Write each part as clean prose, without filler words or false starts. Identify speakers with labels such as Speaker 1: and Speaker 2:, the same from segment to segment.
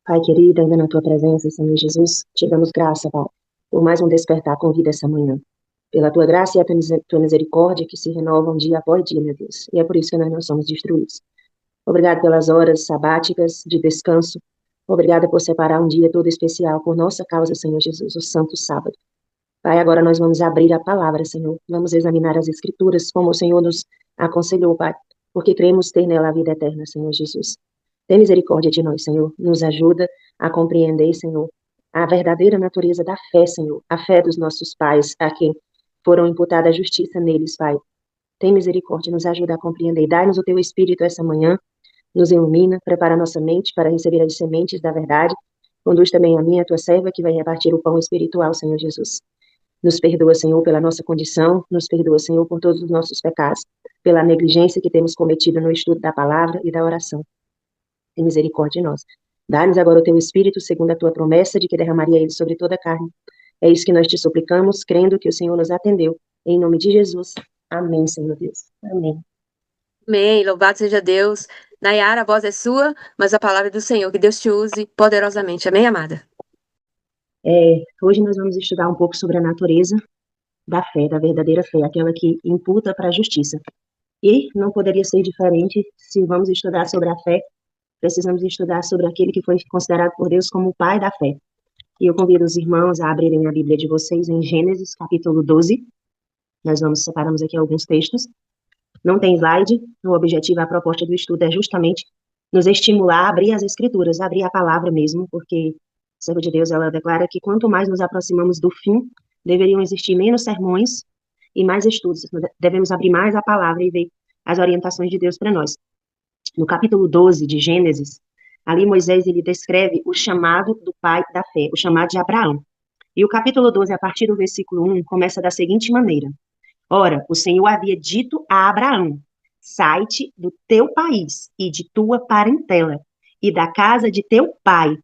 Speaker 1: Pai querido, ainda na tua presença, Senhor Jesus, te damos graça, Pai, por mais um despertar com vida essa manhã. Pela tua graça e a tua misericórdia que se renovam dia após dia, meu Deus. E é por isso que nós não somos destruídos. Obrigado pelas horas sabáticas de descanso. Obrigada por separar um dia todo especial por nossa causa, Senhor Jesus, o Santo Sábado. Pai, agora nós vamos abrir a palavra, Senhor. Vamos examinar as Escrituras, como o Senhor nos aconselhou, Pai, porque cremos ter nela a vida eterna, Senhor Jesus. Tem misericórdia de nós, Senhor. Nos ajuda a compreender, Senhor, a verdadeira natureza da fé, Senhor. A fé dos nossos pais, a quem foram imputada a justiça neles, Pai. Tem misericórdia, nos ajuda a compreender. Dai-nos o teu Espírito essa manhã, nos ilumina, prepara nossa mente para receber as sementes da verdade. Conduz também a minha, a tua serva, que vai repartir o pão espiritual, Senhor Jesus. Nos perdoa, Senhor, pela nossa condição, nos perdoa, Senhor, por todos os nossos pecados, pela negligência que temos cometido no estudo da palavra e da oração. Tem misericórdia de nós. Dá-nos agora o teu Espírito, segundo a tua promessa de que derramaria ele sobre toda a carne. É isso que nós te suplicamos, crendo que o Senhor nos atendeu. Em nome de Jesus. Amém, Senhor Deus. Amém.
Speaker 2: Amém, louvado seja Deus. Nayara, a voz é sua, mas a palavra é do Senhor. Que Deus te use poderosamente. Amém, amada?
Speaker 1: Hoje nós vamos estudar um pouco sobre a natureza da fé, da verdadeira fé, aquela que imputa para a justiça. E não poderia ser diferente se vamos estudar sobre a fé, precisamos estudar sobre aquele que foi considerado por Deus como o pai da fé. E eu convido os irmãos a abrirem a Bíblia de vocês em Gênesis, capítulo 12. Nós separamos aqui alguns textos. Não tem slide, o objetivo, a proposta do estudo é justamente nos estimular a abrir as escrituras, a abrir a palavra mesmo, porque o servo de Deus, ela declara que quanto mais nos aproximamos do fim, deveriam existir menos sermões e mais estudos. Devemos abrir mais a palavra e ver as orientações de Deus para nós. No capítulo 12 de Gênesis, ali Moisés, ele descreve o chamado do pai da fé, o chamado de Abraão. E o capítulo 12, a partir do versículo 1, começa da seguinte maneira: Ora, o Senhor havia dito a Abraão: sai-te do teu país e de tua parentela e da casa de teu pai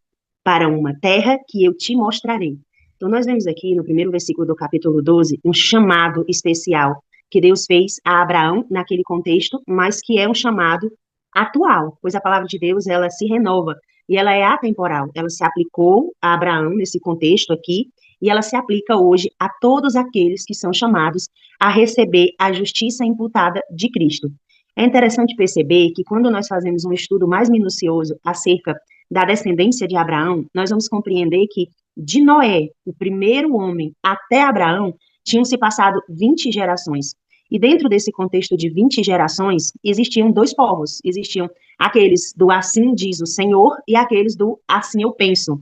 Speaker 1: para uma terra que eu te mostrarei. Então, nós vemos aqui no primeiro versículo do capítulo 12 um chamado especial que Deus fez a Abraão naquele contexto, mas que é um chamado atual, pois a palavra de Deus, ela se renova e ela é atemporal. Ela se aplicou a Abraão nesse contexto aqui e ela se aplica hoje a todos aqueles que são chamados a receber a justiça imputada de Cristo. É interessante perceber que quando nós fazemos um estudo mais minucioso acerca da descendência de Abraão, nós vamos compreender que de Noé, o primeiro homem, até Abraão, tinham se passado 20 gerações. E dentro desse contexto de 20 gerações, existiam dois povos. Existiam aqueles do assim diz o Senhor e aqueles do assim eu penso.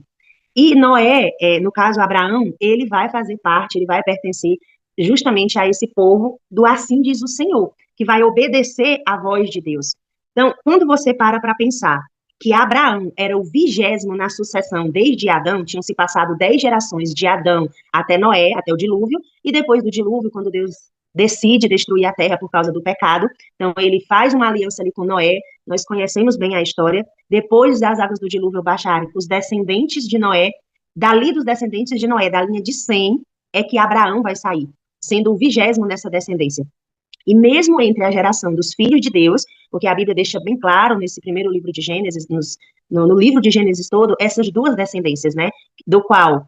Speaker 1: E Noé, no caso Abraão, ele vai fazer parte, ele vai pertencer justamente a esse povo do assim diz o Senhor, que vai obedecer à voz de Deus. Então, quando você para pensar que Abraão era o 20º na sucessão desde Adão, tinham se passado 10 gerações de Adão até Noé, até o dilúvio, e depois do dilúvio, quando Deus decide destruir a terra por causa do pecado, então ele faz uma aliança ali com Noé, nós conhecemos bem a história, depois das águas do dilúvio baixarem, os descendentes de Noé, dali dos descendentes de Noé, da linha de Sem, é que Abraão vai sair, sendo o 20º nessa descendência. E mesmo entre a geração dos filhos de Deus, porque a Bíblia deixa bem claro nesse primeiro livro de Gênesis, no livro de Gênesis todo, essas duas descendências, né, do qual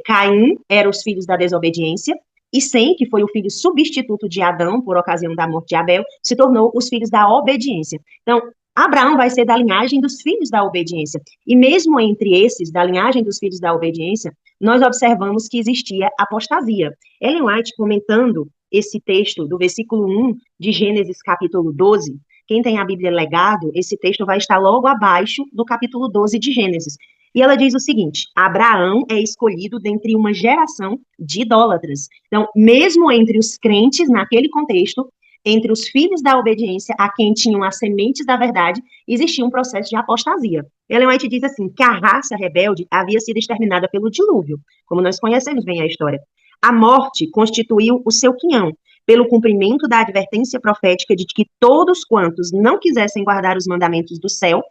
Speaker 1: Caim era os filhos da desobediência, e Sem, que foi o filho substituto de Adão por ocasião da morte de Abel, se tornou os filhos da obediência. Então, Abraão vai ser da linhagem dos filhos da obediência. E mesmo entre esses, da linhagem dos filhos da obediência, nós observamos que existia apostasia. Ellen White, comentando esse texto do versículo 1 de Gênesis capítulo 12, quem tem a Bíblia Legado, esse texto vai estar logo abaixo do capítulo 12 de Gênesis. E ela diz o seguinte: Abraão é escolhido dentre uma geração de idólatras. Então, mesmo entre os crentes, naquele contexto, entre os filhos da obediência, a quem tinham as sementes da verdade, existia um processo de apostasia. Ellen White diz assim, que a raça rebelde havia sido exterminada pelo dilúvio, como nós conhecemos bem a história. A morte constituiu o seu quinhão, pelo cumprimento da advertência profética de que todos quantos não quisessem guardar os mandamentos do céu,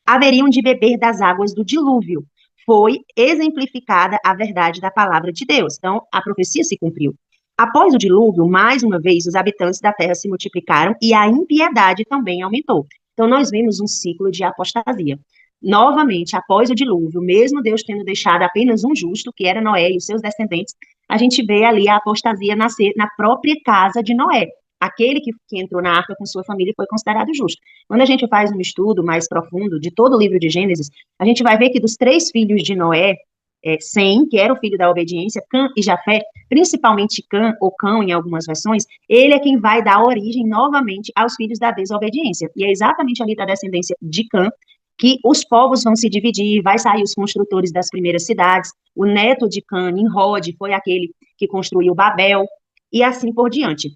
Speaker 1: haveriam de beber das águas do dilúvio. Foi exemplificada a verdade da palavra de Deus. Então, a profecia se cumpriu. Após o dilúvio, mais uma vez, os habitantes da terra se multiplicaram e a impiedade também aumentou. Então, nós vemos um ciclo de apostasia. novamente, após o dilúvio, mesmo Deus tendo deixado apenas um justo, que era Noé e os seus descendentes, a gente vê ali a apostasia nascer na própria casa de Noé. Aquele que entrou na arca com sua família foi considerado justo. Quando a gente faz um estudo mais profundo de todo o livro de Gênesis, a gente vai ver que dos 3 filhos de Noé, Sem, que era o filho da obediência, Cã e Jafé, principalmente Cã, ou Cão em algumas versões, ele é quem vai dar origem novamente aos filhos da desobediência. E é exatamente ali da descendência de Cã que os povos vão se dividir, vai sair os construtores das primeiras cidades, o neto de Cã, Nimrod, foi aquele que construiu Babel, e assim por diante.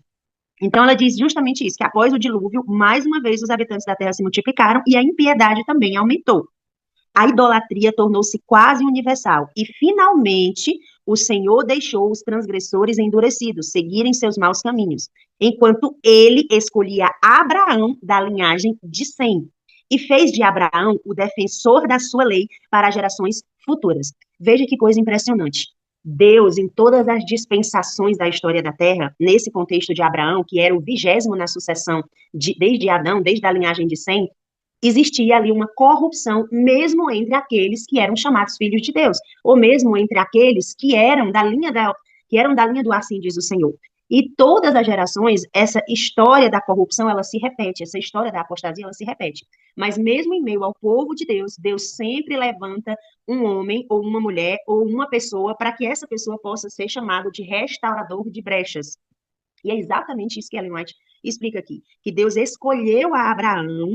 Speaker 1: Então, ela diz justamente isso, que após o dilúvio, mais uma vez os habitantes da terra se multiplicaram e a impiedade também aumentou. A idolatria tornou-se quase universal e, finalmente, o Senhor deixou os transgressores endurecidos seguirem seus maus caminhos, enquanto ele escolhia Abraão da linhagem de Sem e fez de Abraão o defensor da sua lei para gerações futuras. Veja que coisa impressionante. Deus, em todas as dispensações da história da Terra, nesse contexto de Abraão, que era o 20º na sucessão desde Adão, desde a linhagem de Sem, existia ali uma corrupção, mesmo entre aqueles que eram chamados filhos de Deus, ou mesmo entre aqueles que eram da linha do assim diz o Senhor. E todas as gerações, essa história da corrupção, ela se repete, essa história da apostasia, ela se repete. Mas mesmo em meio ao povo de Deus, Deus sempre levanta um homem, ou uma mulher, ou uma pessoa, para que essa pessoa possa ser chamado de restaurador de brechas. E é exatamente isso que Ellen White explica aqui, que Deus escolheu a Abraão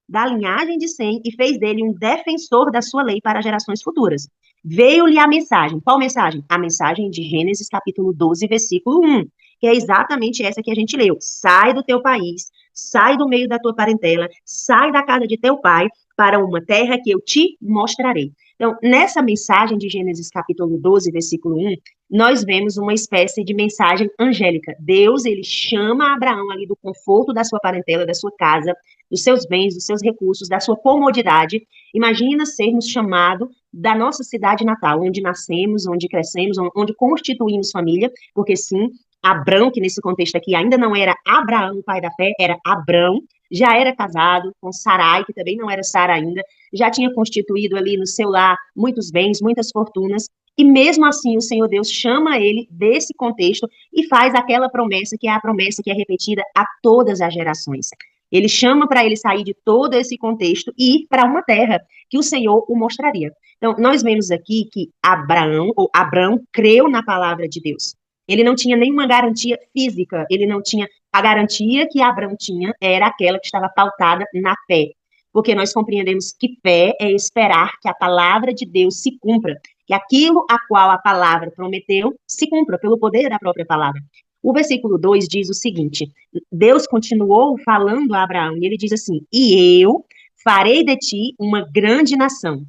Speaker 1: da linhagem de Sem e fez dele um defensor da sua lei para gerações futuras. Veio-lhe a mensagem. Qual mensagem? A mensagem de Gênesis capítulo 12, versículo 1, que é exatamente essa que a gente leu. Sai do teu país, sai do meio da tua parentela, sai da casa de teu pai para uma terra que eu te mostrarei. Então, nessa mensagem de Gênesis capítulo 12, versículo 1, nós vemos uma espécie de mensagem angélica. Deus, ele chama Abraão ali do conforto da sua parentela, da sua casa, dos seus bens, dos seus recursos, da sua comodidade. Imagina sermos chamados da nossa cidade natal, onde nascemos, onde crescemos, onde constituímos família, porque sim, Abrão, que nesse contexto aqui ainda não era Abraão, pai da fé, era Abrão, já era casado com Sarai, que também não era Sara ainda, já tinha constituído ali no seu lar muitos bens, muitas fortunas, e mesmo assim o Senhor Deus chama ele desse contexto e faz aquela promessa que é a promessa que é repetida a todas as gerações. Ele chama para ele sair de todo esse contexto e ir para uma terra que o Senhor o mostraria. Então, nós vemos aqui que Abrão creu na palavra de Deus. Ele não tinha nenhuma garantia física, ele não tinha a garantia que Abrão tinha, era aquela que estava pautada na fé. Porque nós compreendemos que fé é esperar que a palavra de Deus se cumpra, que aquilo a qual a palavra prometeu se cumpra pelo poder da própria palavra. O versículo 2 diz o seguinte: Deus continuou falando a Abraão, e ele diz assim: E eu farei de ti uma grande nação,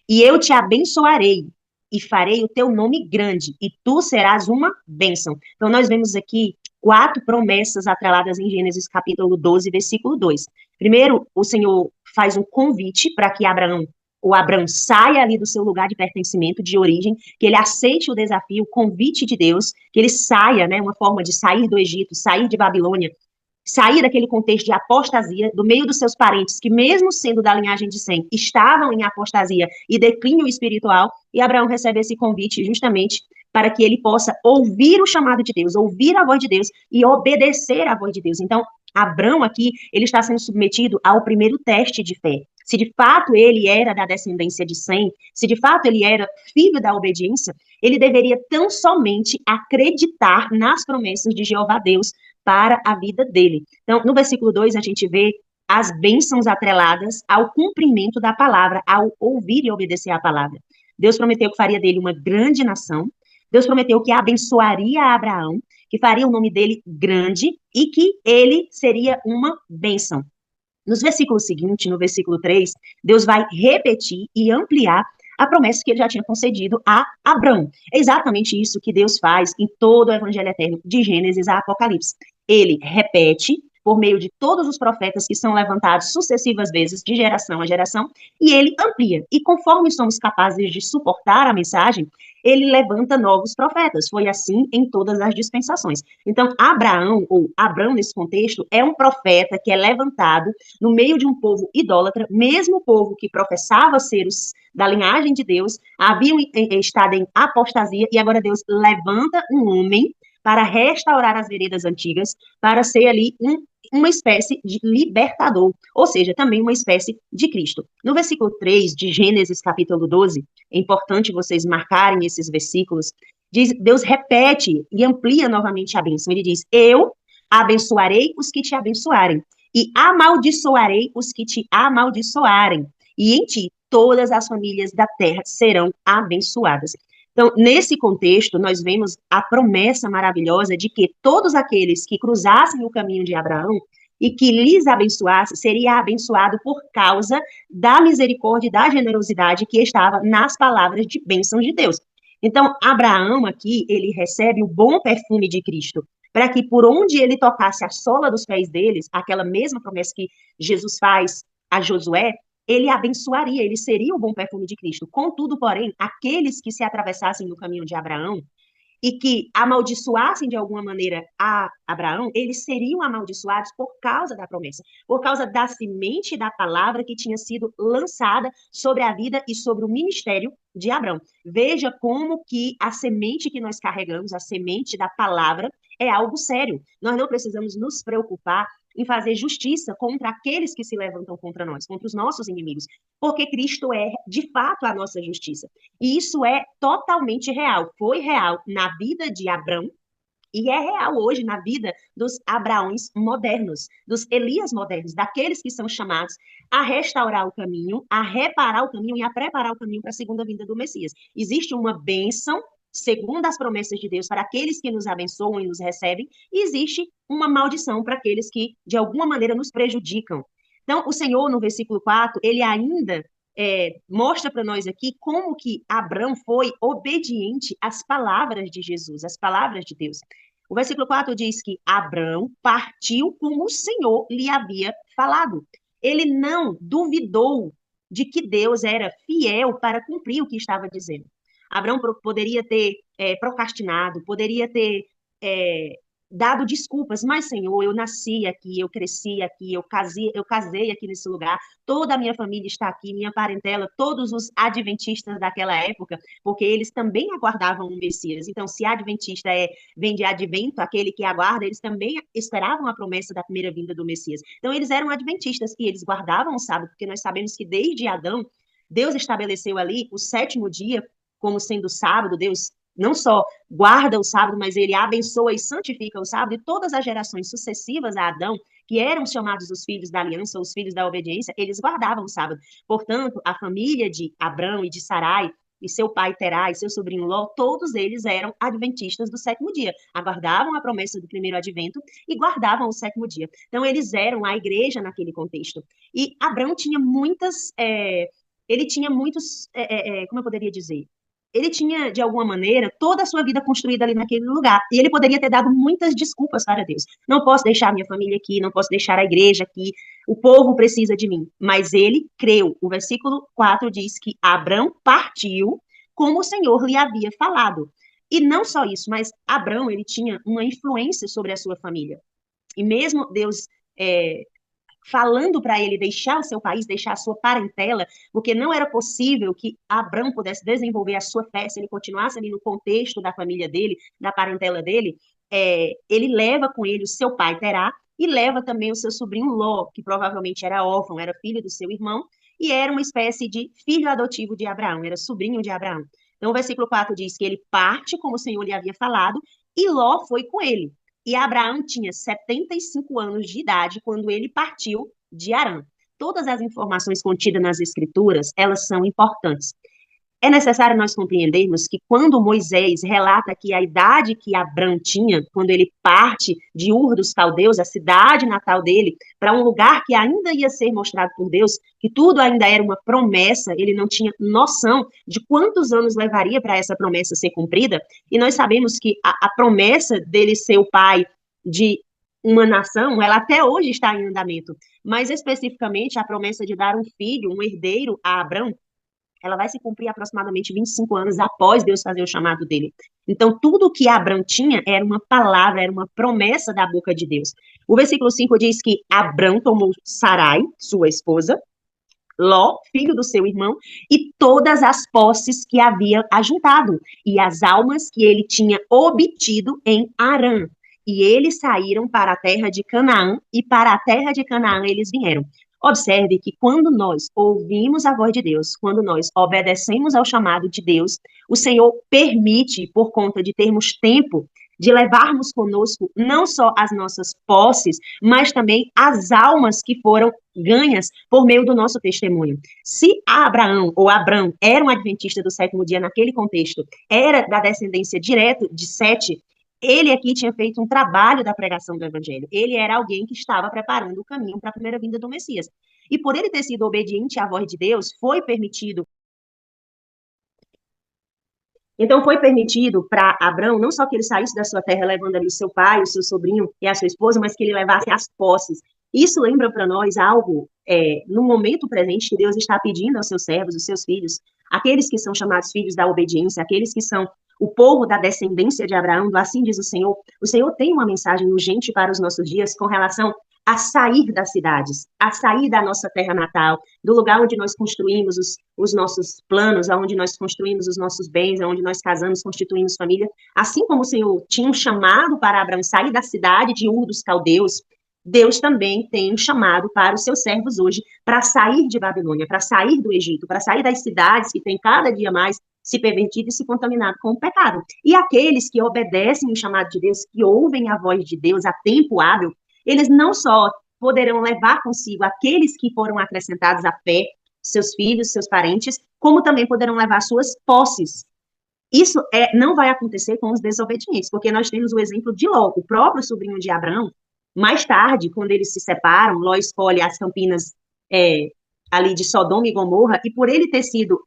Speaker 1: e eu te abençoarei, e farei o teu nome grande, e tu serás uma bênção. Então, nós vemos aqui 4 promessas atreladas em Gênesis capítulo 12, versículo 2. Primeiro, o Senhor faz um convite para que Abraão saia ali do seu lugar de pertencimento, de origem, que ele aceite o desafio, o convite de Deus, que ele saia, né, uma forma de sair do Egito, sair de Babilônia, sair daquele contexto de apostasia, do meio dos seus parentes, que mesmo sendo da linhagem de Sem, estavam em apostasia e declínio espiritual, e Abraão recebe esse convite justamente para que ele possa ouvir o chamado de Deus, ouvir a voz de Deus e obedecer à voz de Deus. Então, Abraão aqui, ele está sendo submetido ao primeiro teste de fé. Se de fato ele era da descendência de Sem, se de fato ele era filho da obediência, ele deveria tão somente acreditar nas promessas de Jeová Deus para a vida dele. Então, no versículo 2, a gente vê as bênçãos atreladas ao cumprimento da palavra, ao ouvir e obedecer à palavra. Deus prometeu que faria dele uma grande nação, Deus prometeu que abençoaria Abraão, que faria o nome dele grande e que ele seria uma bênção. Nos versículos seguintes, no versículo 3, Deus vai repetir e ampliar a promessa que ele já tinha concedido a Abrão. É exatamente isso que Deus faz em todo o Evangelho Eterno, de Gênesis a Apocalipse. Ele repete, por meio de todos os profetas que são levantados sucessivas vezes, de geração a geração, e ele amplia. E conforme somos capazes de suportar a mensagem, ele levanta novos profetas. Foi assim em todas as dispensações. Então, Abraão, ou Abrão nesse contexto, é um profeta que é levantado no meio de um povo idólatra, mesmo povo que professava ser os da linhagem de Deus, haviam estado em apostasia, e agora Deus levanta um homem para restaurar as veredas antigas, para ser ali uma espécie de libertador, ou seja, também uma espécie de Cristo. No versículo 3 de Gênesis capítulo 12, é importante vocês marcarem esses versículos, diz, Deus repete e amplia novamente a bênção. Ele diz, eu abençoarei os que te abençoarem, e amaldiçoarei os que te amaldiçoarem, e em ti todas as famílias da terra serão abençoadas. Então, nesse contexto, nós vemos a promessa maravilhosa de que todos aqueles que cruzassem o caminho de Abraão e que lhes abençoasse, seria abençoado por causa da misericórdia e da generosidade que estava nas palavras de bênção de Deus. Então, Abraão aqui, ele recebe o bom perfume de Cristo, para que por onde ele tocasse a sola dos pés deles, aquela mesma promessa que Jesus faz a Josué, ele abençoaria, ele seria o bom perfume de Cristo. Contudo, porém, aqueles que se atravessassem no caminho de Abraão e que amaldiçoassem de alguma maneira a Abraão, eles seriam amaldiçoados por causa da promessa, por causa da semente da palavra que tinha sido lançada sobre a vida e sobre o ministério de Abraão. Veja como que a semente que nós carregamos, a semente da palavra, é algo sério. Nós não precisamos nos preocupar em fazer justiça contra aqueles que se levantam contra nós, contra os nossos inimigos, porque Cristo é, de fato, a nossa justiça. E isso é totalmente real. Foi real na vida de Abrão e é real hoje na vida dos Abraões modernos, dos Elias modernos, daqueles que são chamados a restaurar o caminho, a reparar o caminho e a preparar o caminho para a segunda vinda do Messias. Existe uma bênção segundo as promessas de Deus para aqueles que nos abençoam e nos recebem, e existe uma maldição para aqueles que, de alguma maneira, nos prejudicam. Então, o Senhor, no versículo 4, ele ainda mostra para nós aqui como que Abrão foi obediente às palavras de Jesus, às palavras de Deus. O versículo 4 diz que Abrão partiu como o Senhor lhe havia falado. Ele não duvidou de que Deus era fiel para cumprir o que estava dizendo. Abraão poderia ter procrastinado, poderia ter dado desculpas, mas, Senhor, eu nasci aqui, eu cresci aqui, eu casei aqui nesse lugar, toda a minha família está aqui, minha parentela, todos os adventistas daquela época, porque eles também aguardavam o Messias. Então, se adventista vem de advento, aquele que aguarda, eles também esperavam a promessa da primeira vinda do Messias. Então, eles eram adventistas e eles guardavam o sábado, porque nós sabemos que desde Adão, Deus estabeleceu ali o sétimo dia como sendo sábado. Deus não só guarda o sábado, mas ele abençoa e santifica o sábado, e todas as gerações sucessivas a Adão, que eram chamados os filhos da aliança, os filhos da obediência, eles guardavam o sábado. Portanto, a família de Abrão e de Sarai, e seu pai Terá, e seu sobrinho Ló, todos eles eram adventistas do sétimo dia, aguardavam a promessa do primeiro advento e guardavam o sétimo dia. Então, eles eram a igreja naquele contexto. E Abrão tinha ele tinha muitos, como eu poderia dizer? Ele tinha, de alguma maneira, toda a sua vida construída ali naquele lugar. E ele poderia ter dado muitas desculpas para Deus. Não posso deixar minha família aqui, não posso deixar a igreja aqui, o povo precisa de mim. Mas ele creu. O versículo 4 diz que Abrão partiu como o Senhor lhe havia falado. E não só isso, mas Abrão, ele tinha uma influência sobre a sua família. E mesmo Deus falando para ele deixar o seu país, deixar a sua parentela, porque não era possível que Abrão pudesse desenvolver a sua fé se ele continuasse ali no contexto da família dele, da parentela dele. Ele leva com ele o seu pai Terá e leva também o seu sobrinho Ló, que provavelmente era órfão, era filho do seu irmão e era uma espécie de filho adotivo de Abraão, era sobrinho de Abraão. Então o versículo 4 diz que ele parte como o Senhor lhe havia falado e Ló foi com ele. E Abraão tinha 75 anos de idade quando ele partiu de Harã. Todas as informações contidas nas Escrituras, elas são importantes. É necessário nós compreendermos que quando Moisés relata que a idade que Abrão tinha, quando ele parte de Ur dos Caldeus, a cidade natal dele, para um lugar que ainda ia ser mostrado por Deus, que tudo ainda era uma promessa, ele não tinha noção de quantos anos levaria para essa promessa ser cumprida, e nós sabemos que a promessa dele ser o pai de uma nação, ela até hoje está em andamento. Mas especificamente a promessa de dar um filho, um herdeiro a Abrão, ela vai se cumprir aproximadamente 25 anos após Deus fazer o chamado dele. Então, tudo que Abrão tinha era uma palavra, era uma promessa da boca de Deus. O versículo 5 diz que Abrão tomou Sarai, sua esposa, Ló, filho do seu irmão, e todas as posses que havia ajuntado, e as almas que ele tinha obtido em Harã. E eles saíram para a terra de Canaã, e para a terra de Canaã eles vieram. Observe que quando nós ouvimos a voz de Deus, quando nós obedecemos ao chamado de Deus, o Senhor permite, por conta de termos tempo, de levarmos conosco não só as nossas posses, mas também as almas que foram ganhas por meio do nosso testemunho. Se Abraão ou Abrão era um adventista do sétimo dia naquele contexto, era da descendência direto de Sete, ele aqui tinha feito um trabalho da pregação do evangelho. Ele era alguém que estava preparando o caminho para a primeira vinda do Messias. E por ele ter sido obediente à voz de Deus, foi permitido. Então, foi permitido para Abrão, não só que ele saísse da sua terra levando ali o seu pai, o seu sobrinho e a sua esposa, mas que ele levasse as posses. Isso lembra para nós algo, no momento presente, que Deus está pedindo aos seus servos, os seus filhos, aqueles que são chamados filhos da obediência, aqueles que são o povo da descendência de Abraão, do assim diz o Senhor tem uma mensagem urgente para os nossos dias com relação a sair das cidades, a sair da nossa terra natal, do lugar onde nós construímos os nossos planos, onde nós construímos os nossos bens, onde nós casamos, constituímos família. Assim como o Senhor tinha um chamado para Abraão sair da cidade de Ur dos Caldeus, Deus também tem um chamado para os seus servos hoje para sair de Babilônia, para sair do Egito, para sair das cidades que têm cada dia mais se pervertido e se contaminado com o pecado. E aqueles que obedecem o chamado de Deus, que ouvem a voz de Deus a tempo hábil, eles não só poderão levar consigo aqueles que foram acrescentados à fé, seus filhos, seus parentes, como também poderão levar suas posses. Isso não vai acontecer com os desobedientes, porque nós temos o exemplo de Ló, o próprio sobrinho de Abraão. Mais tarde, quando eles se separam, Ló escolhe as campinas ali de Sodoma e Gomorra, e por ele ter sido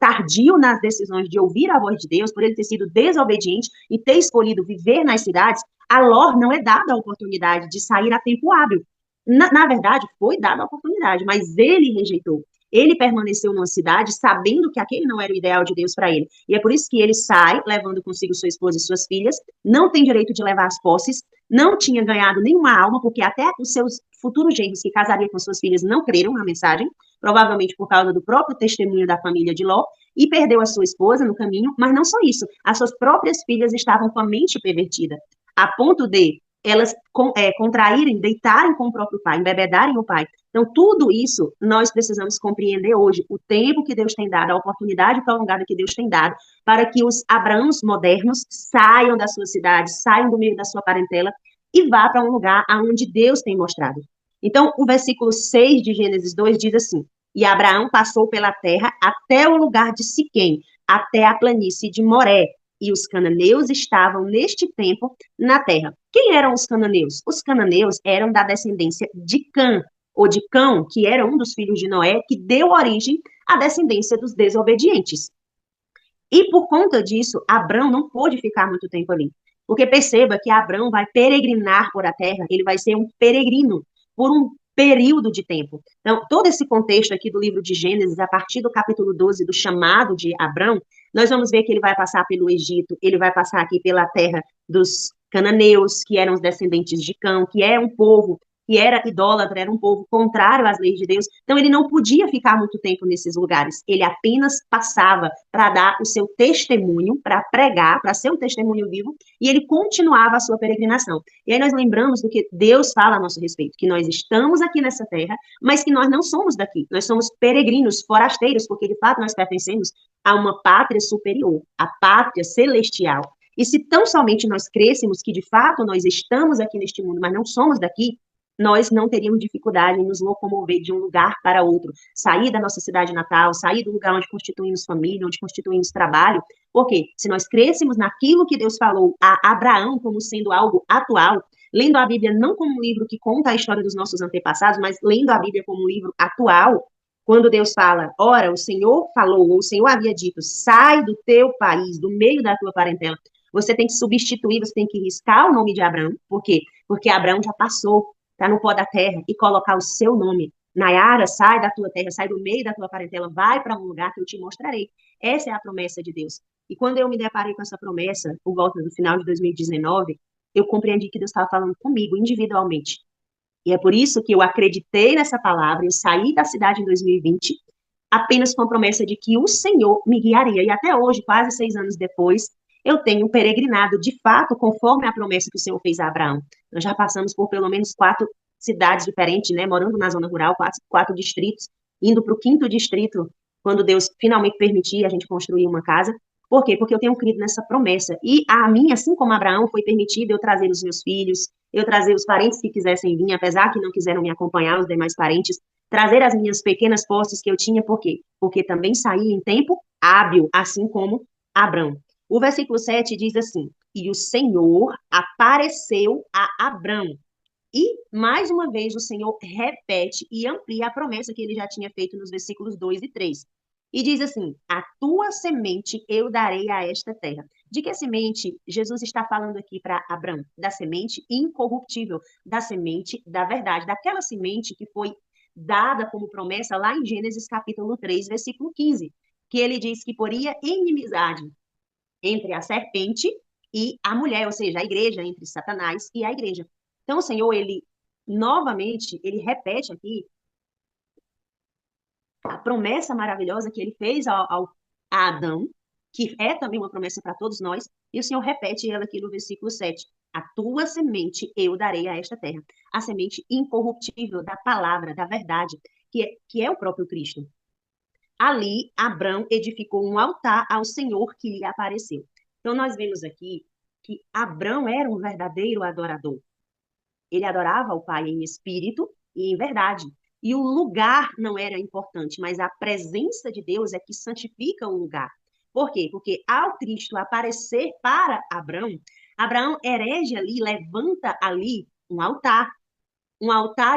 Speaker 1: tardio nas decisões de ouvir a voz de Deus, por ele ter sido desobediente e ter escolhido viver nas cidades, a Ló não é dada a oportunidade de sair a tempo hábil. Na verdade, foi dada a oportunidade, mas ele rejeitou. Ele permaneceu numa cidade sabendo que aquele não era o ideal de Deus para ele. E é por isso que ele sai, levando consigo sua esposa e suas filhas, não tem direito de levar as posses, não tinha ganhado nenhuma alma, porque até os seus futuros genros que casariam com suas filhas não creram na mensagem, provavelmente por causa do próprio testemunho da família de Ló, e perdeu a sua esposa no caminho, mas não só isso, as suas próprias filhas estavam com a mente pervertida, a ponto de elas contraírem, deitarem com o próprio pai, embebedarem o pai. Então, tudo isso nós precisamos compreender hoje, o tempo que Deus tem dado, a oportunidade prolongada que Deus tem dado, para que os Abraãos modernos saiam da sua cidade, saiam do meio da sua parentela e vá para um lugar aonde Deus tem mostrado. Então, o versículo 6 de Gênesis 2 diz assim: E Abraão passou pela terra até o lugar de Siquém, até a planície de Moré, e os cananeus estavam neste tempo na terra. Quem eram os cananeus? Os cananeus eram da descendência de Cã, ou de Cão, que era um dos filhos de Noé, que deu origem à descendência dos desobedientes. E por conta disso, Abrão não pôde ficar muito tempo ali. Porque perceba que Abrão vai peregrinar por a terra, ele vai ser um peregrino por um período de tempo. Então, todo esse contexto aqui do livro de Gênesis, a partir do capítulo 12, do chamado de Abrão, nós vamos ver que ele vai passar pelo Egito, ele vai passar aqui pela terra dos cananeus, que eram os descendentes de Cão, que é um povo que era idólatra, era um povo contrário às leis de Deus. Então, ele não podia ficar muito tempo nesses lugares. Ele apenas passava para dar o seu testemunho, para pregar, para ser um testemunho vivo, e ele continuava a sua peregrinação. E aí nós lembramos do que Deus fala a nosso respeito, que nós estamos aqui nessa terra, mas que nós não somos daqui. Nós somos peregrinos, forasteiros, porque de fato nós pertencemos a uma pátria superior, a pátria celestial. E se tão somente nós crêssemos que de fato nós estamos aqui neste mundo, mas não somos daqui, nós não teríamos dificuldade em nos locomover de um lugar para outro, sair da nossa cidade natal, sair do lugar onde constituímos família, onde constituímos trabalho, porque se nós crêssemos naquilo que Deus falou a Abraão como sendo algo atual, lendo a Bíblia não como um livro que conta a história dos nossos antepassados, mas lendo a Bíblia como um livro atual, quando Deus fala, ora, o Senhor falou, ou o Senhor havia dito, sai do teu país, do meio da tua parentela, você tem que substituir, você tem que riscar o nome de Abraão, porque porque Abraão já passou, está no pó da terra, e colocar o seu nome. Nayara, sai da tua terra, sai do meio da tua parentela, vai para um lugar que eu te mostrarei. Essa é a promessa de Deus. E quando eu me deparei com essa promessa, por volta do final de 2019, eu compreendi que Deus estava falando comigo individualmente. E é por isso que eu acreditei nessa palavra, eu saí da cidade em 2020, apenas com a promessa de que o Senhor me guiaria. E até hoje, quase 6 anos depois, eu tenho peregrinado, de fato, conforme a promessa que o Senhor fez a Abraão. Nós já passamos por pelo menos 4 cidades diferentes, né? Morando na zona rural, quatro distritos, indo para o quinto distrito, quando Deus finalmente permitir a gente construir uma casa. Por quê? Porque eu tenho crido nessa promessa. E a mim, assim como Abraão, foi permitido eu trazer os meus filhos, eu trazer os parentes que quisessem vir, apesar que não quiseram me acompanhar, os demais parentes, trazer as minhas pequenas posses que eu tinha, por quê? Porque também saí em tempo hábil, assim como Abrão. O versículo 7 diz assim: E o Senhor apareceu a Abrão. E, mais uma vez, o Senhor repete e amplia a promessa que ele já tinha feito nos versículos 2 e 3. E diz assim: A tua semente eu darei a esta terra. De que semente Jesus está falando aqui para Abraão? Da semente incorruptível, da semente da verdade, daquela semente que foi dada como promessa lá em Gênesis capítulo 3, versículo 15, que ele diz que poria inimizade entre a serpente e a mulher, ou seja, a igreja, entre Satanás e a igreja. Então, o Senhor, ele, novamente, ele repete aqui a promessa maravilhosa que ele fez a Adão, que é também uma promessa para todos nós, e o Senhor repete ela aqui no versículo 7. A tua semente eu darei a esta terra. A semente incorruptível da palavra, da verdade, que é o próprio Cristo. Ali, Abrão edificou um altar ao Senhor que lhe apareceu. Então, nós vemos aqui que Abrão era um verdadeiro adorador. Ele adorava o Pai em espírito e em verdade. E o lugar não era importante, mas a presença de Deus é que santifica o lugar. Por quê? Porque ao Cristo aparecer para Abrão, Abraão erege ali, levanta ali um altar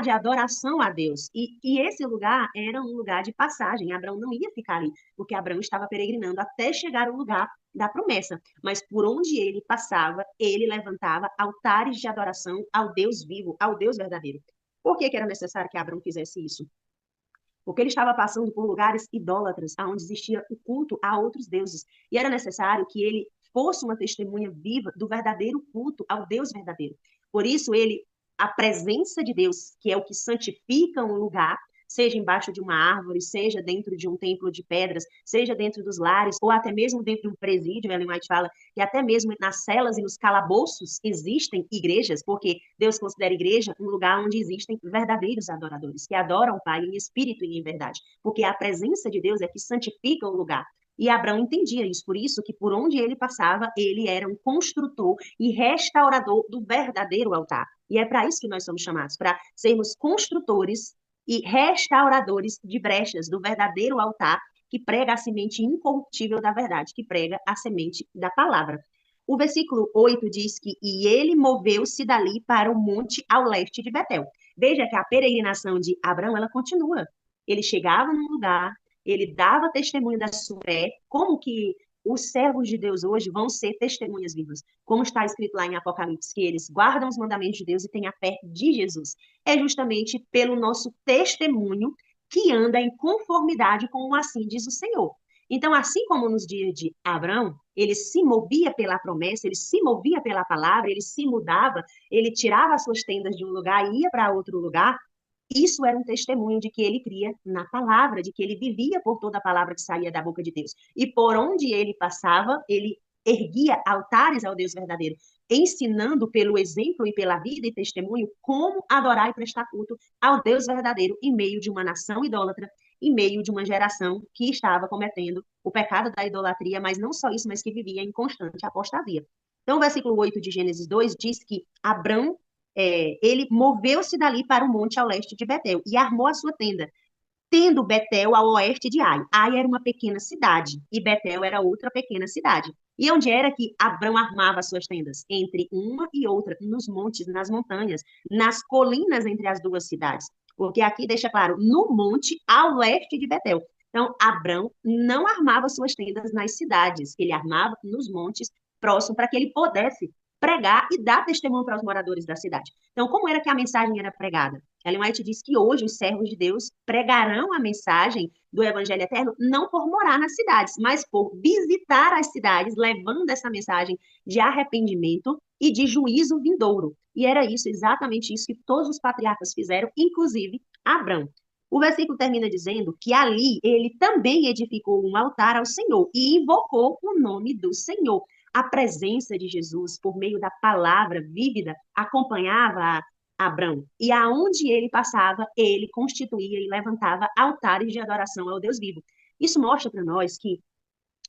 Speaker 1: de adoração a Deus. E esse lugar era um lugar de passagem. Abraão não ia ficar ali, porque Abraão estava peregrinando até chegar ao lugar da promessa. Mas por onde ele passava, ele levantava altares de adoração ao Deus vivo, ao Deus verdadeiro. Por que era necessário que Abraão fizesse isso? Porque ele estava passando por lugares idólatras, onde existia o culto a outros deuses. E era necessário que ele fosse uma testemunha viva do verdadeiro culto ao Deus verdadeiro. Por isso, a presença de Deus, que é o que santifica um lugar, seja embaixo de uma árvore, seja dentro de um templo de pedras, seja dentro dos lares, ou até mesmo dentro de um presídio. Ellen White fala que até mesmo nas celas e nos calabouços existem igrejas, porque Deus considera igreja um lugar onde existem verdadeiros adoradores, que adoram o Pai em espírito e em verdade, porque a presença de Deus é que santifica o lugar. E Abraão entendia isso, por isso que por onde ele passava, ele era um construtor e restaurador do verdadeiro altar. E é para isso que nós somos chamados, para sermos construtores e restauradores de brechas do verdadeiro altar que prega a semente incorruptível da verdade, que prega a semente da palavra. O versículo 8 diz que e ele moveu-se dali para o monte ao leste de Betel. Veja que a peregrinação de Abraão, ela continua. Ele chegava num lugar, ele dava testemunho da sua fé, como que os servos de Deus hoje vão ser testemunhas vivas. Como está escrito lá em Apocalipse, que eles guardam os mandamentos de Deus e têm a fé de Jesus. É justamente pelo nosso testemunho que anda em conformidade com o assim diz o Senhor. Então, assim como nos dias de Abraão, ele se movia pela promessa, ele se movia pela palavra, ele se mudava, ele tirava as suas tendas de um lugar e ia para outro lugar. Isso era um testemunho de que ele cria na palavra, de que ele vivia por toda a palavra que saía da boca de Deus. E por onde ele passava, ele erguia altares ao Deus verdadeiro, ensinando pelo exemplo e pela vida e testemunho como adorar e prestar culto ao Deus verdadeiro em meio de uma nação idólatra, em meio de uma geração que estava cometendo o pecado da idolatria, mas não só isso, mas que vivia em constante apostasia. Então, o versículo 8 de Gênesis 2 diz que Abrão ele moveu-se dali para o monte ao leste de Betel e armou a sua tenda, tendo Betel ao oeste de Ai. Ai era uma pequena cidade e Betel era outra pequena cidade. E onde era que Abrão armava as suas tendas? Entre uma e outra, nos montes, nas montanhas, nas colinas entre as duas cidades. Porque aqui deixa claro, no monte ao leste de Betel. Então, Abrão não armava suas tendas nas cidades, ele armava nos montes próximo para que ele pudesse pregar e dar testemunho para os moradores da cidade. Então, como era que a mensagem era pregada? Ellen White diz que hoje os servos de Deus pregarão a mensagem do Evangelho Eterno não por morar nas cidades, mas por visitar as cidades, levando essa mensagem de arrependimento e de juízo vindouro. E era isso, exatamente isso que todos os patriarcas fizeram, inclusive Abrão. O versículo termina dizendo que ali ele também edificou um altar ao Senhor e invocou o nome do Senhor. A presença de Jesus, por meio da palavra vívida, acompanhava Abrão. E aonde ele passava, ele constituía e levantava altares de adoração ao Deus vivo. Isso mostra para nós que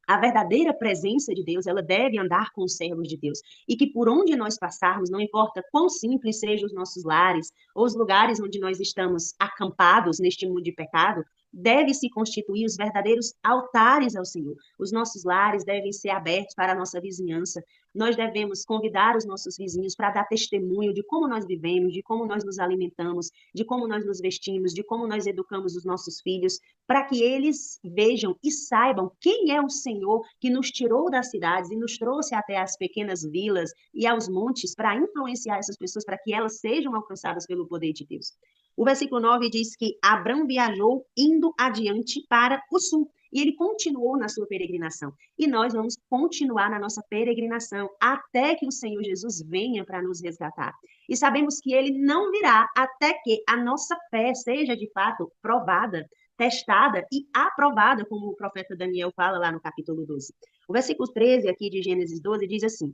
Speaker 1: a verdadeira presença de Deus, ela deve andar com os servos de Deus. E que por onde nós passarmos, não importa quão simples sejam os nossos lares, ou os lugares onde nós estamos acampados neste mundo de pecado, deve se constituir os verdadeiros altares ao Senhor. Os nossos lares devem ser abertos para a nossa vizinhança. Nós devemos convidar os nossos vizinhos para dar testemunho de como nós vivemos, de como nós nos alimentamos, de como nós nos vestimos, de como nós educamos os nossos filhos, para que eles vejam e saibam quem é o Senhor que nos tirou das cidades e nos trouxe até as pequenas vilas e aos montes para influenciar essas pessoas, para que elas sejam alcançadas pelo poder de Deus. O versículo 9 diz que Abrão viajou indo adiante para o sul. E ele continuou na sua peregrinação. E nós vamos continuar na nossa peregrinação até que o Senhor Jesus venha para nos resgatar. E sabemos que ele não virá até que a nossa fé seja de fato provada, testada e aprovada, como o profeta Daniel fala lá no capítulo 12. O versículo 13 aqui de Gênesis 12 diz assim,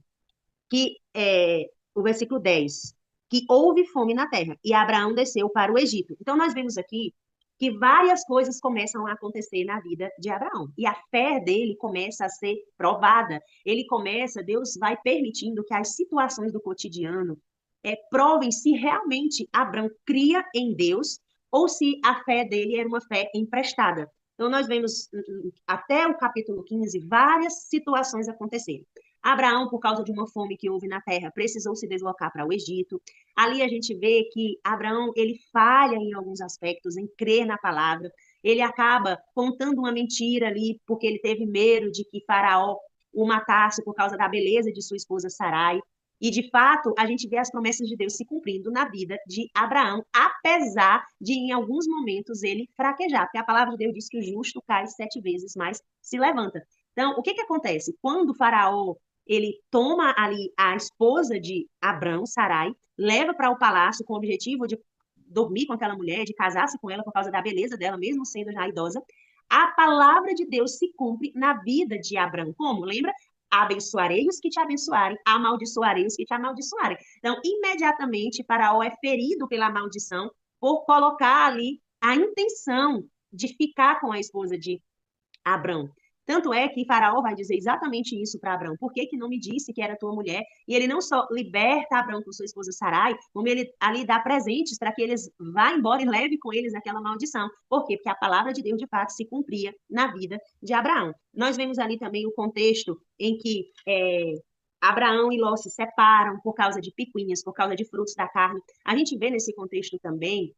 Speaker 1: que o versículo 10, que houve fome na terra e Abraão desceu para o Egito. Então nós vemos aqui que várias coisas começam a acontecer na vida de Abraão. E a fé dele começa a ser provada. Deus vai permitindo que as situações do cotidiano provem se realmente Abraão cria em Deus ou se a fé dele era uma fé emprestada. Então, nós vemos até o capítulo 15 várias situações acontecerem. Abraão, por causa de uma fome que houve na terra, precisou se deslocar para o Egito. Ali a gente vê que Abraão, ele falha em alguns aspectos, em crer na palavra. Ele acaba contando uma mentira ali, porque ele teve medo de que Faraó o matasse por causa da beleza de sua esposa Sarai. E, de fato, a gente vê as promessas de Deus se cumprindo na vida de Abraão, apesar de, em alguns momentos, ele fraquejar. Porque a palavra de Deus diz que o justo cai 7 vezes, mas se levanta. Então, o que acontece? Quando o Faraó ele toma ali a esposa de Abrão, Sarai, leva para o palácio com o objetivo de dormir com aquela mulher, de casar-se com ela por causa da beleza dela, mesmo sendo já idosa, a palavra de Deus se cumpre na vida de Abrão. Como? Lembra? Abençoarei os que te abençoarem, amaldiçoarei os que te amaldiçoarem. Então, imediatamente, Faraó é ferido pela maldição por colocar ali a intenção de ficar com a esposa de Abrão. Tanto é que Faraó vai dizer exatamente isso para Abrão. Por que que não me disse que era tua mulher? E ele não só liberta Abrão com sua esposa Sarai, como ele ali dá presentes para que eles vá embora e leve com eles aquela maldição. Por quê? Porque a palavra de Deus, de fato, se cumpria na vida de Abraão. Nós vemos ali também o contexto em que Abraão e Ló se separam por causa de picuinhas, por causa de frutos da carne. A gente vê nesse contexto também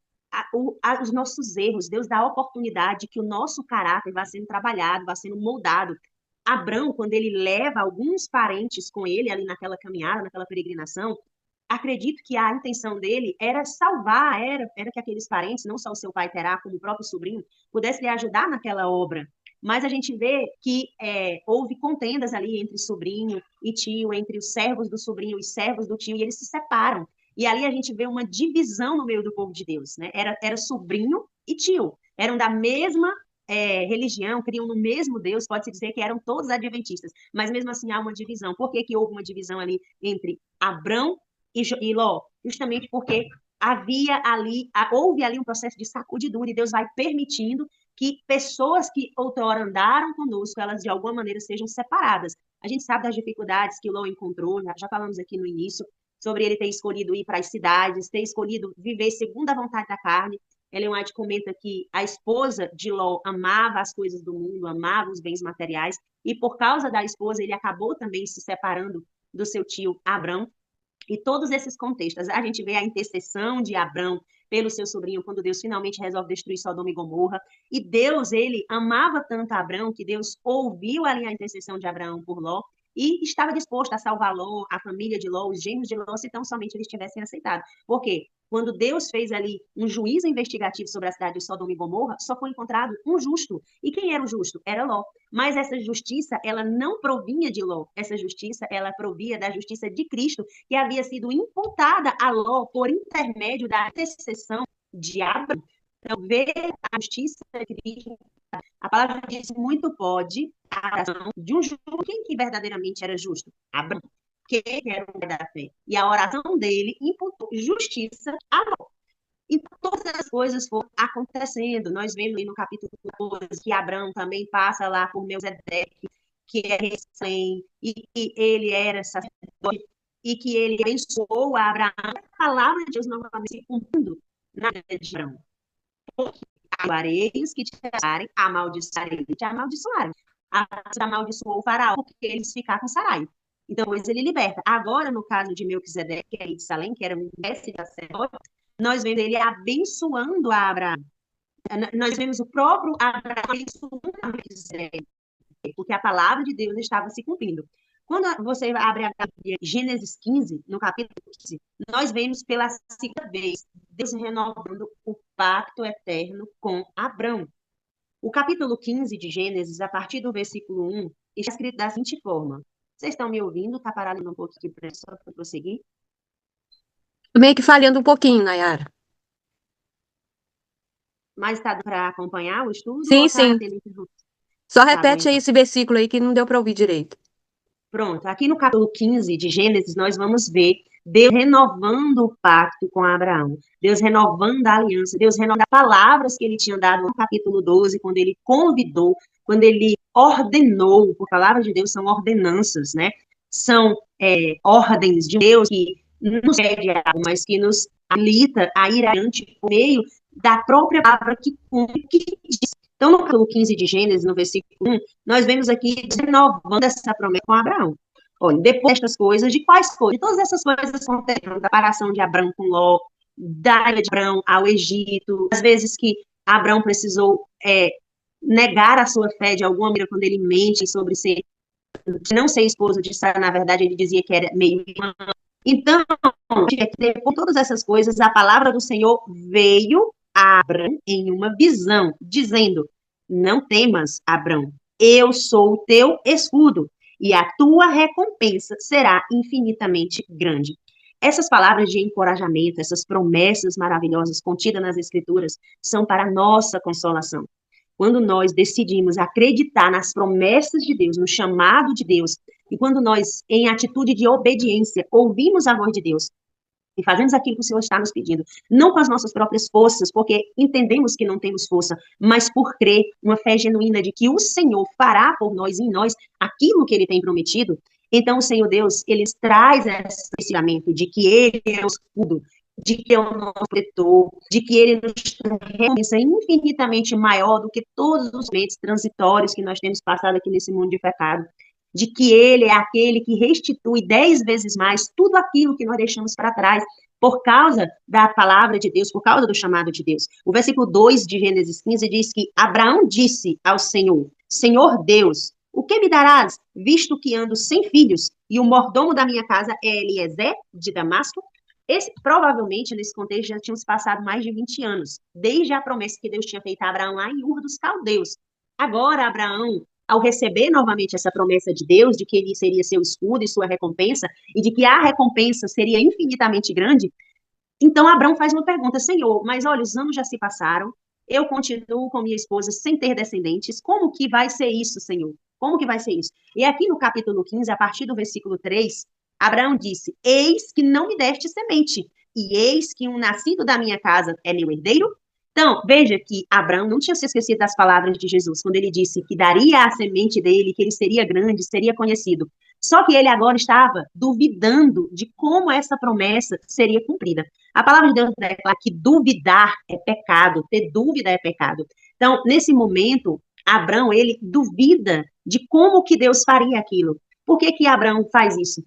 Speaker 1: os nossos erros. Deus dá a oportunidade que o nosso caráter vá sendo trabalhado, vá sendo moldado. Abrão, quando ele leva alguns parentes com ele ali naquela caminhada, naquela peregrinação, acredito que a intenção dele era salvar, era que aqueles parentes, não só o seu pai Terá, como o próprio sobrinho, pudessem lhe ajudar naquela obra. Mas a gente vê que houve contendas ali entre sobrinho e tio, entre os servos do sobrinho e os servos do tio, e eles se separam. E ali a gente vê uma divisão no meio do povo de Deus, né? Era sobrinho e tio, eram da mesma religião, criam no mesmo Deus, pode-se dizer que eram todos adventistas, mas mesmo assim há uma divisão. Por que que houve uma divisão ali entre Abrão e Ló? Justamente porque houve ali um processo de sacudidura e Deus vai permitindo que pessoas que outrora andaram conosco, elas de alguma maneira sejam separadas. A gente sabe das dificuldades que Ló encontrou, já falamos aqui no início, sobre ele ter escolhido ir para as cidades, ter escolhido viver segundo a vontade da carne. Ellen White comenta que a esposa de Ló amava as coisas do mundo, amava os bens materiais, e por causa da esposa ele acabou também se separando do seu tio Abrão. E todos esses contextos, a gente vê a intercessão de Abrão pelo seu sobrinho, quando Deus finalmente resolve destruir Sodoma e Gomorra. E Deus, ele amava tanto Abrão, que Deus ouviu ali a intercessão de Abraão por Ló, e estava disposto a salvar Ló, a família de Ló, os gêmeos de Ló, se tão somente eles tivessem aceitado. Por quê? Quando Deus fez ali um juízo investigativo sobre a cidade de Sodoma e Gomorra, só foi encontrado um justo. E quem era o justo? Era Ló. Mas essa justiça, ela não provinha de Ló. Essa justiça, ela provia da justiça de Cristo, que havia sido imputada a Ló por intermédio da intercessão de Abraão. Então, ver a justiça de Cristo, a palavra diz muito pode a oração de um justo. Quem que verdadeiramente era justo? Abraão, que era o pai da fé. E a oração dele imputou justiça a Ló. Então, todas as coisas foram acontecendo. Nós vemos aí no capítulo 12 que Abraão também passa lá por Melquisedeque, que é recém, e que ele era sacerdote, e que ele abençoou a Abraão. A palavra de Deus novamente se cumprindo na vida de Abraão. Abençoarei os que te abençoarem, amaldiçoarei os que te amaldiçoarem. Amaldiçoou o faraó, porque eles ficaram com Sarai. Então, depois ele liberta. Agora, no caso de Melquisedeque, que é de Salém, que era um mestre sacerdote, nós vemos ele abençoando a Abraão. Nós vemos o próprio Abraão abençoando a Melquisedeque, porque a palavra de Deus estava se cumprindo. Quando você abre a Gênesis 15, no capítulo 15, nós vemos pela segunda vez Deus renovando o pacto eterno com Abraão. O capítulo 15 de Gênesis, a partir do versículo 1, está escrito da seguinte forma. Vocês estão me ouvindo? Está parado um pouco aqui só para prosseguir?
Speaker 2: Meio que falhando um pouquinho, Nayara.
Speaker 1: Mas está para acompanhar o estudo ou
Speaker 2: Sim,
Speaker 1: está
Speaker 2: sim.
Speaker 1: tendo...
Speaker 2: Só
Speaker 1: Tá bom,
Speaker 2: repete aí
Speaker 1: então.
Speaker 2: esse versículo aí que não deu para ouvir direito.
Speaker 1: Pronto, aqui no capítulo 15 de Gênesis, nós vamos ver Deus renovando o pacto com Abraão, Deus renovando a aliança, Deus renovando as palavras que ele tinha dado no capítulo 12, quando ele convidou, quando ele ordenou, por palavra de Deus são ordenanças, né? São ordens de Deus que nos pede algo, mas que nos habilita a ir adiante por meio da própria palavra que cumpre, que diz. Então, no capítulo 15 de Gênesis, no versículo 1, nós vemos aqui renovando essa promessa com Abraão. Olha, depois destas coisas, de quais coisas? De todas essas coisas aconteceram, da paração de Abraão com Ló, da ida de Abraão ao Egito, às vezes que Abraão precisou negar a sua fé de alguma maneira quando ele mente sobre não ser esposo de Sara, na verdade ele dizia que era meio irmã. Então, depois de todas essas coisas, a palavra do Senhor veio a Abraão em uma visão, dizendo: não temas, Abraão, eu sou o teu escudo, e a tua recompensa será infinitamente grande. Essas palavras de encorajamento, essas promessas maravilhosas contidas nas Escrituras, são para nossa consolação. Quando nós decidimos acreditar nas promessas de Deus, no chamado de Deus, e quando nós, em atitude de obediência, ouvimos a voz de Deus, e fazemos aquilo que o Senhor está nos pedindo, não com as nossas próprias forças, porque entendemos que não temos força, mas por crer, uma fé genuína de que o Senhor fará por nós e em nós aquilo que Ele tem prometido, então o Senhor Deus, Ele traz esse ensinamento de que Ele é o escudo, de que é o nosso protetor, de que Ele nos traz recompensa infinitamente maior do que todos os momentos transitórios que nós temos passado aqui nesse mundo de pecado, de que ele é aquele que restitui 10 vezes mais tudo aquilo que nós deixamos para trás, por causa da palavra de Deus, por causa do chamado de Deus. O versículo 2 de Gênesis 15 diz que Abraão disse ao Senhor: Senhor Deus, o que me darás, visto que ando sem filhos, e o mordomo da minha casa é Eliezer, de Damasco? Provavelmente, nesse contexto, já tinham se passado mais de 20 anos, desde a promessa que Deus tinha feito a Abraão lá em Ur dos Caldeus. Agora, Abraão, ao receber novamente essa promessa de Deus, de que ele seria seu escudo e sua recompensa, e de que a recompensa seria infinitamente grande, então Abraão faz uma pergunta: Senhor, mas olha, os anos já se passaram, eu continuo com minha esposa sem ter descendentes, como que vai ser isso, Senhor? Como que vai ser isso? E aqui no capítulo 15, a partir do versículo 3, Abraão disse: Eis que não me deste semente, e eis que um nascido da minha casa é meu herdeiro. Então, veja que Abraão não tinha se esquecido das palavras de Jesus, quando ele disse que daria a semente dele, que ele seria grande, seria conhecido. Só que ele agora estava duvidando de como essa promessa seria cumprida. A palavra de Deus declara que duvidar é pecado, ter dúvida é pecado. Então, nesse momento, Abraão, ele duvida de como que Deus faria aquilo. Por que que Abraão faz isso?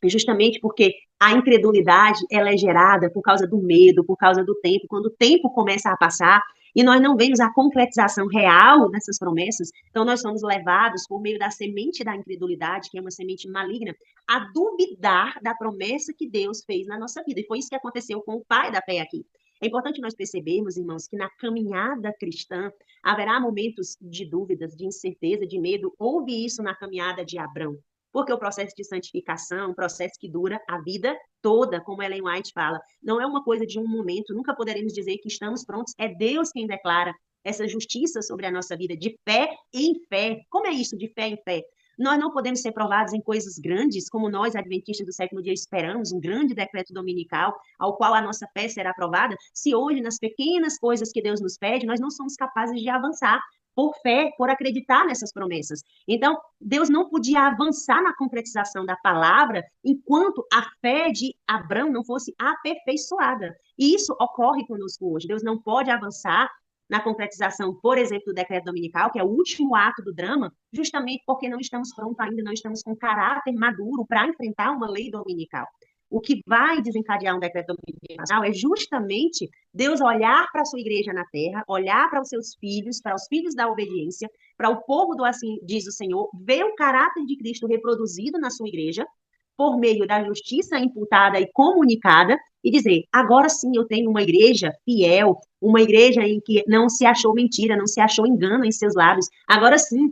Speaker 1: Justamente porque a incredulidade, ela é gerada por causa do medo, por causa do tempo. Quando o tempo começa a passar, e nós não vemos a concretização real dessas promessas, então nós somos levados, por meio da semente da incredulidade, que é uma semente maligna, a duvidar da promessa que Deus fez na nossa vida. E foi isso que aconteceu com o pai da fé aqui. É importante nós percebermos, irmãos, que na caminhada cristã haverá momentos de dúvidas, de incerteza, de medo. Houve isso na caminhada de Abrão, porque o processo de santificação é um processo que dura a vida toda, como Ellen White fala. Não é uma coisa de um momento, nunca poderemos dizer que estamos prontos. É Deus quem declara essa justiça sobre a nossa vida, de fé em fé. Como é isso, de fé em fé? Nós não podemos ser provados em coisas grandes, como nós, adventistas do sétimo dia, esperamos, um grande decreto dominical, ao qual a nossa fé será aprovada, se hoje, nas pequenas coisas que Deus nos pede, nós não somos capazes de avançar por fé, por acreditar nessas promessas. Então, Deus não podia avançar na concretização da palavra enquanto a fé de Abraão não fosse aperfeiçoada. E isso ocorre conosco hoje. Deus não pode avançar na concretização, por exemplo, do decreto dominical, que é o último ato do drama, justamente porque não estamos prontos ainda, não estamos com caráter maduro para enfrentar uma lei dominical. O que vai desencadear um decreto dominical é justamente Deus olhar para a sua igreja na terra, olhar para os seus filhos, para os filhos da obediência, para o povo do assim diz o Senhor, ver o caráter de Cristo reproduzido na sua igreja, por meio da justiça imputada e comunicada, e dizer: agora sim eu tenho uma igreja fiel, uma igreja em que não se achou mentira, não se achou engano em seus lábios. Agora sim,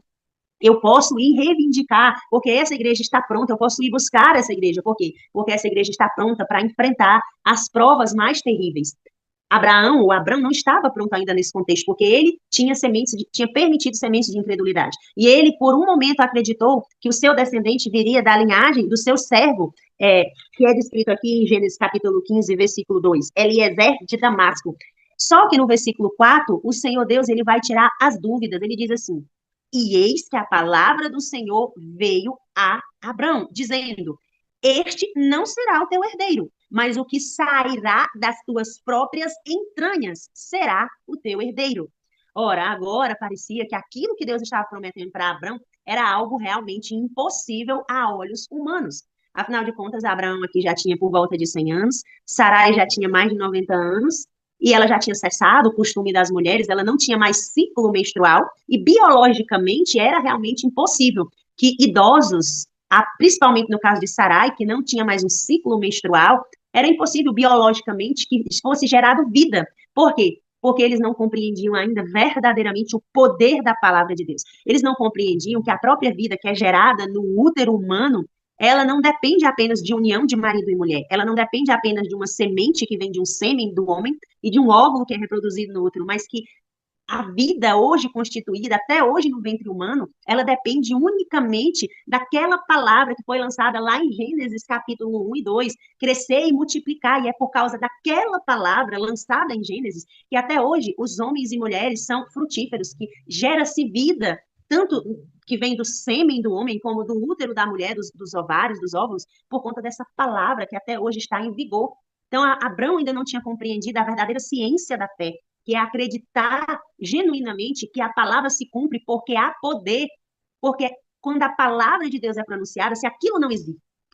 Speaker 1: eu posso ir reivindicar, porque essa igreja está pronta, eu posso ir buscar essa igreja. Por quê? Porque essa igreja está pronta para enfrentar as provas mais terríveis. Abraão não estava pronto ainda nesse contexto, porque ele tinha permitido sementes de incredulidade. E ele, por um momento, acreditou que o seu descendente viria da linhagem do seu servo, que é descrito aqui em Gênesis capítulo 15, versículo 2, Eliezer de Damasco. Só que no versículo 4, o Senhor Deus ele vai tirar as dúvidas. Ele diz assim: e eis que a palavra do Senhor veio a Abraão, dizendo: este não será o teu herdeiro, mas o que sairá das tuas próprias entranhas será o teu herdeiro. Ora, agora parecia que aquilo que Deus estava prometendo para Abraão era algo realmente impossível a olhos humanos. Afinal de contas, Abraão aqui já tinha por volta de 100 anos, Sarai já tinha mais de 90 anos, e ela já tinha cessado o costume das mulheres, ela não tinha mais ciclo menstrual, e biologicamente era realmente impossível que idosos, principalmente no caso de Sarai, que não tinha mais um ciclo menstrual, era impossível biologicamente que fosse gerado vida. Por quê? Porque eles não compreendiam ainda verdadeiramente o poder da palavra de Deus. Eles não compreendiam que a própria vida que é gerada no útero humano, ela não depende apenas de união de marido e mulher, ela não depende apenas de uma semente que vem de um sêmen do homem e de um óvulo que é reproduzido no útero, mas que a vida hoje constituída, até hoje no ventre humano, ela depende unicamente daquela palavra que foi lançada lá em Gênesis capítulo 1 e 2, crescer e multiplicar, e é por causa daquela palavra lançada em Gênesis que até hoje os homens e mulheres são frutíferos, que gera-se vida, tanto que vem do sêmen do homem, como do útero da mulher, dos ovários, dos óvulos, por conta dessa palavra que até hoje está em vigor. Então, Abraão ainda não tinha compreendido a verdadeira ciência da fé, que é acreditar genuinamente que a palavra se cumpre porque há poder, porque quando a palavra de Deus é pronunciada, se aquilo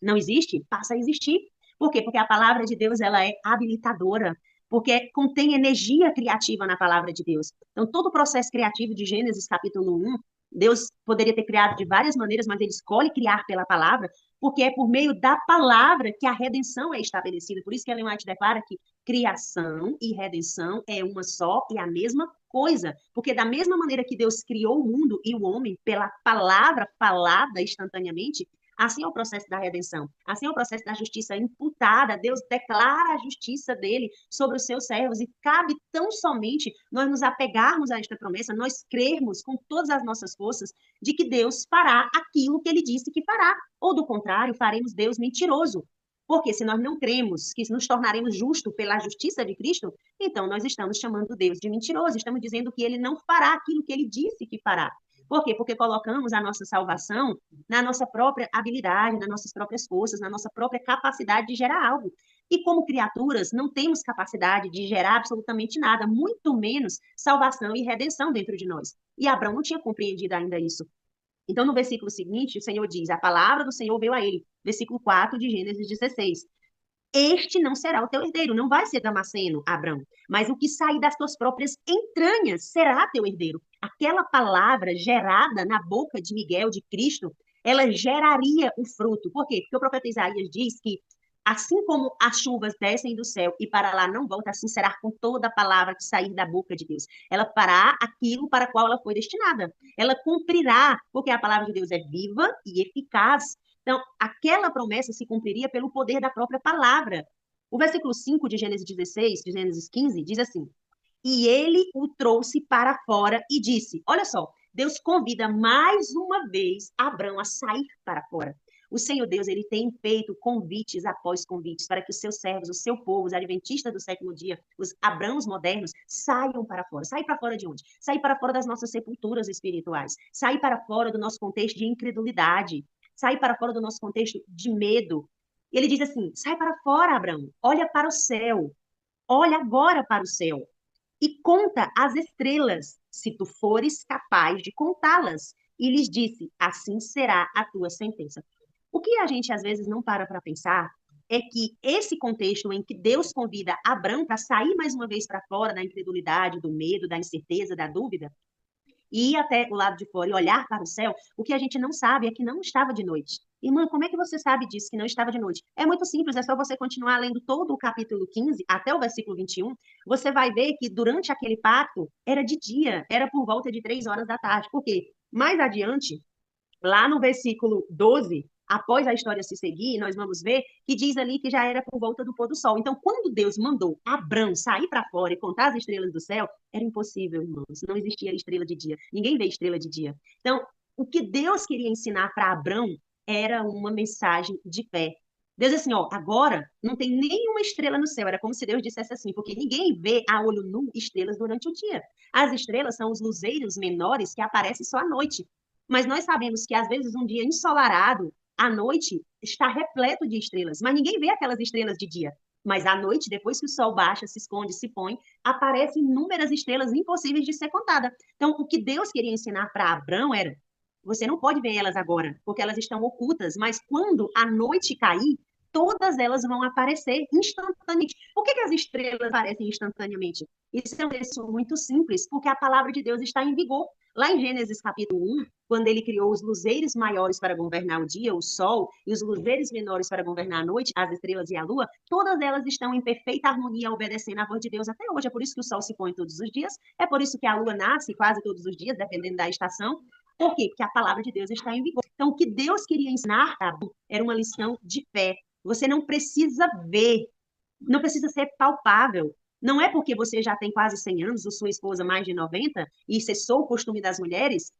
Speaker 1: não existe, passa a existir. Por quê? Porque a palavra de Deus ela é habilitadora, porque contém energia criativa na palavra de Deus. Então, todo o processo criativo de Gênesis capítulo 1, Deus poderia ter criado de várias maneiras, mas ele escolhe criar pela palavra, porque é por meio da palavra que a redenção é estabelecida. Por isso que Ellen White declara que criação e redenção é uma só e a mesma coisa. Porque da mesma maneira que Deus criou o mundo e o homem pela palavra falada instantaneamente, assim é o processo da redenção. Assim é o processo da justiça imputada. Deus declara a justiça dele sobre os seus servos e cabe tão somente nós nos apegarmos a esta promessa, nós crermos com todas as nossas forças de que Deus fará aquilo que ele disse que fará. Ou do contrário, faremos Deus mentiroso. Porque se nós não cremos que nos tornaremos justos pela justiça de Cristo, então nós estamos chamando Deus de mentiroso, estamos dizendo que ele não fará aquilo que ele disse que fará. Por quê? Porque colocamos a nossa salvação na nossa própria habilidade, nas nossas próprias forças, na nossa própria capacidade de gerar algo. E como criaturas, não temos capacidade de gerar absolutamente nada, muito menos salvação e redenção dentro de nós. E Abraão não tinha compreendido ainda isso. Então, no versículo seguinte, o Senhor diz: a palavra do Senhor veio a ele. Versículo 4 de Gênesis 16. este não será o teu herdeiro, não vai ser Damasceno, Abrão, mas o que sair das tuas próprias entranhas será teu herdeiro. Aquela palavra gerada na boca de Miguel, de Cristo, ela geraria o fruto. Por quê? Porque o profeta Isaías diz que assim como as chuvas descem do céu e para lá não volta, assim será com toda a palavra que sair da boca de Deus. Ela fará aquilo para qual ela foi destinada. Ela cumprirá, porque a palavra de Deus é viva e eficaz. Então, aquela promessa se cumpriria pelo poder da própria palavra. O versículo 5 de Gênesis 16, de Gênesis 15, diz assim: E ele o trouxe para fora e disse: Olha só, Deus convida mais uma vez Abrão a sair para fora. O Senhor Deus, ele tem feito convites após convites para que os seus servos, o seu povo, os adventistas do sétimo dia, os Abrãos modernos, saiam para fora. Sair para fora de onde? Sair para fora das nossas sepulturas espirituais. Sair para fora do nosso contexto de incredulidade. Sair para fora do nosso contexto de medo. E ele diz assim: sai para fora, Abraão, olha para o céu, olha agora para o céu e conta as estrelas, se tu fores capaz de contá-las. E lhes disse: assim será a tua sentença. O que a gente às vezes não para pensar é que esse contexto em que Deus convida Abraão para sair mais uma vez para fora da incredulidade, do medo, da incerteza, da dúvida, e ir até o lado de fora e olhar para o céu, o que a gente não sabe é que não estava de noite. Irmã, como é que você sabe disso, que não estava de noite? É muito simples, é só você continuar lendo todo o capítulo 15 até o versículo 21. Você vai ver que durante aquele pacto era de dia, era por volta de 3 horas da tarde. Por quê? Mais adiante, lá no versículo 12, após a história se seguir, nós vamos ver que diz ali que já era por volta do pôr do sol. Então, quando Deus mandou Abrão sair para fora e contar as estrelas do céu, era impossível, irmãos. Não existia estrela de dia. Ninguém vê estrela de dia. Então, o que Deus queria ensinar para Abrão era uma mensagem de fé. Deus assim, ó, agora não tem nenhuma estrela no céu. Era como se Deus dissesse assim, porque ninguém vê a olho nu estrelas durante o dia. As estrelas são os luzeiros menores que aparecem só à noite. Mas nós sabemos que, às vezes, um dia ensolarado, à noite, está repleto de estrelas, mas ninguém vê aquelas estrelas de dia. Mas à noite, depois que o sol baixa, se esconde, se põe, aparecem inúmeras estrelas impossíveis de ser contadas. Então, o que Deus queria ensinar para Abraão era: você não pode ver elas agora, porque elas estão ocultas, mas quando a noite cair, todas elas vão aparecer instantaneamente. Por que as estrelas aparecem instantaneamente? Isso é um texto muito simples, porque a palavra de Deus está em vigor. Lá em Gênesis capítulo 1, quando ele criou os luzeiros maiores para governar o dia, o sol, e os luzeiros menores para governar a noite, as estrelas e a lua, todas elas estão em perfeita harmonia, obedecendo à voz de Deus até hoje. É por isso que o sol se põe todos os dias, é por isso que a lua nasce quase todos os dias, dependendo da estação. Por quê? Porque a palavra de Deus está em vigor. Então, o que Deus queria ensinar era uma lição de fé. Você não precisa ver, não precisa ser palpável. Não é porque você já tem quase 100 anos, ou sua esposa mais de 90, e cessou o costume das mulheres,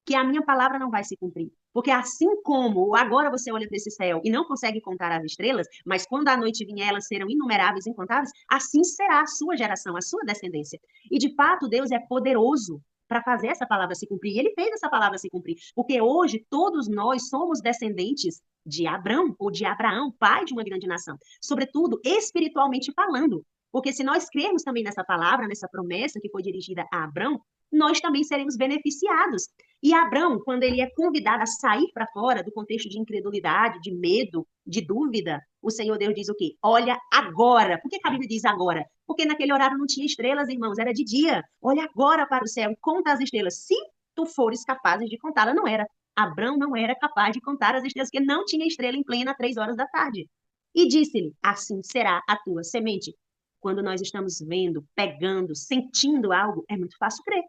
Speaker 1: que a minha palavra não vai se cumprir. Porque assim como agora você olha para esse céu e não consegue contar as estrelas, mas quando a noite vier elas serão inumeráveis, incontáveis, assim será a sua geração, a sua descendência. E de fato Deus é poderoso para fazer essa palavra se cumprir. E ele fez essa palavra se cumprir. Porque hoje todos nós somos descendentes de Abrão ou de Abraão, pai de uma grande nação. Sobretudo espiritualmente falando. Porque se nós crermos também nessa palavra, nessa promessa que foi dirigida a Abrão, nós também seremos beneficiados. E Abrão, quando ele é convidado a sair para fora do contexto de incredulidade, de medo, de dúvida, o Senhor Deus diz o quê? Olha agora. Por que a Bíblia diz agora? Porque naquele horário não tinha estrelas, irmãos, era de dia. Olha agora para o céu e conta as estrelas. Se tu fores capaz de contá-la, não era. Abrão não era capaz de contar as estrelas, porque não tinha estrela em plena 3 horas da tarde. E disse-lhe: assim será a tua semente. Quando nós estamos vendo, pegando, sentindo algo, é muito fácil crer.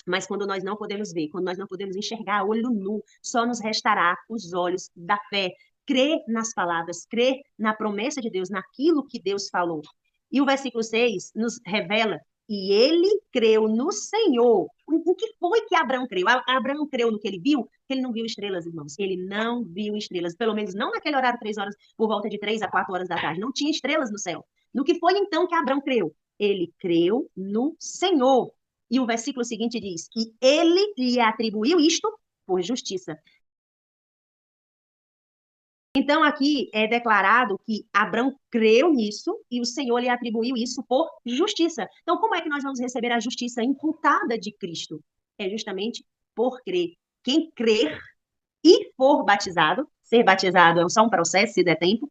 Speaker 1: Mas quando nós não podemos ver, quando nós não podemos enxergar a olho nu, só nos restará os olhos da fé. Crer nas palavras, crer na promessa de Deus, naquilo que Deus falou. E o versículo 6 nos revela: e ele creu no Senhor. O que foi que Abraão creu? Abraão creu no que ele viu? Ele não viu estrelas, irmãos. Ele não viu estrelas. Pelo menos não naquele horário, 3 horas, por volta de 3 a 4 horas da tarde. Não tinha estrelas no céu. No que foi então que Abraão creu? Ele creu no Senhor. E o versículo seguinte diz que ele lhe atribuiu isto por justiça. Então, aqui é declarado que Abraão creu nisso e o Senhor lhe atribuiu isso por justiça. Então, como é que nós vamos receber a justiça imputada de Cristo? É justamente por crer. Quem crer e for batizado, ser batizado é só um processo, se der tempo,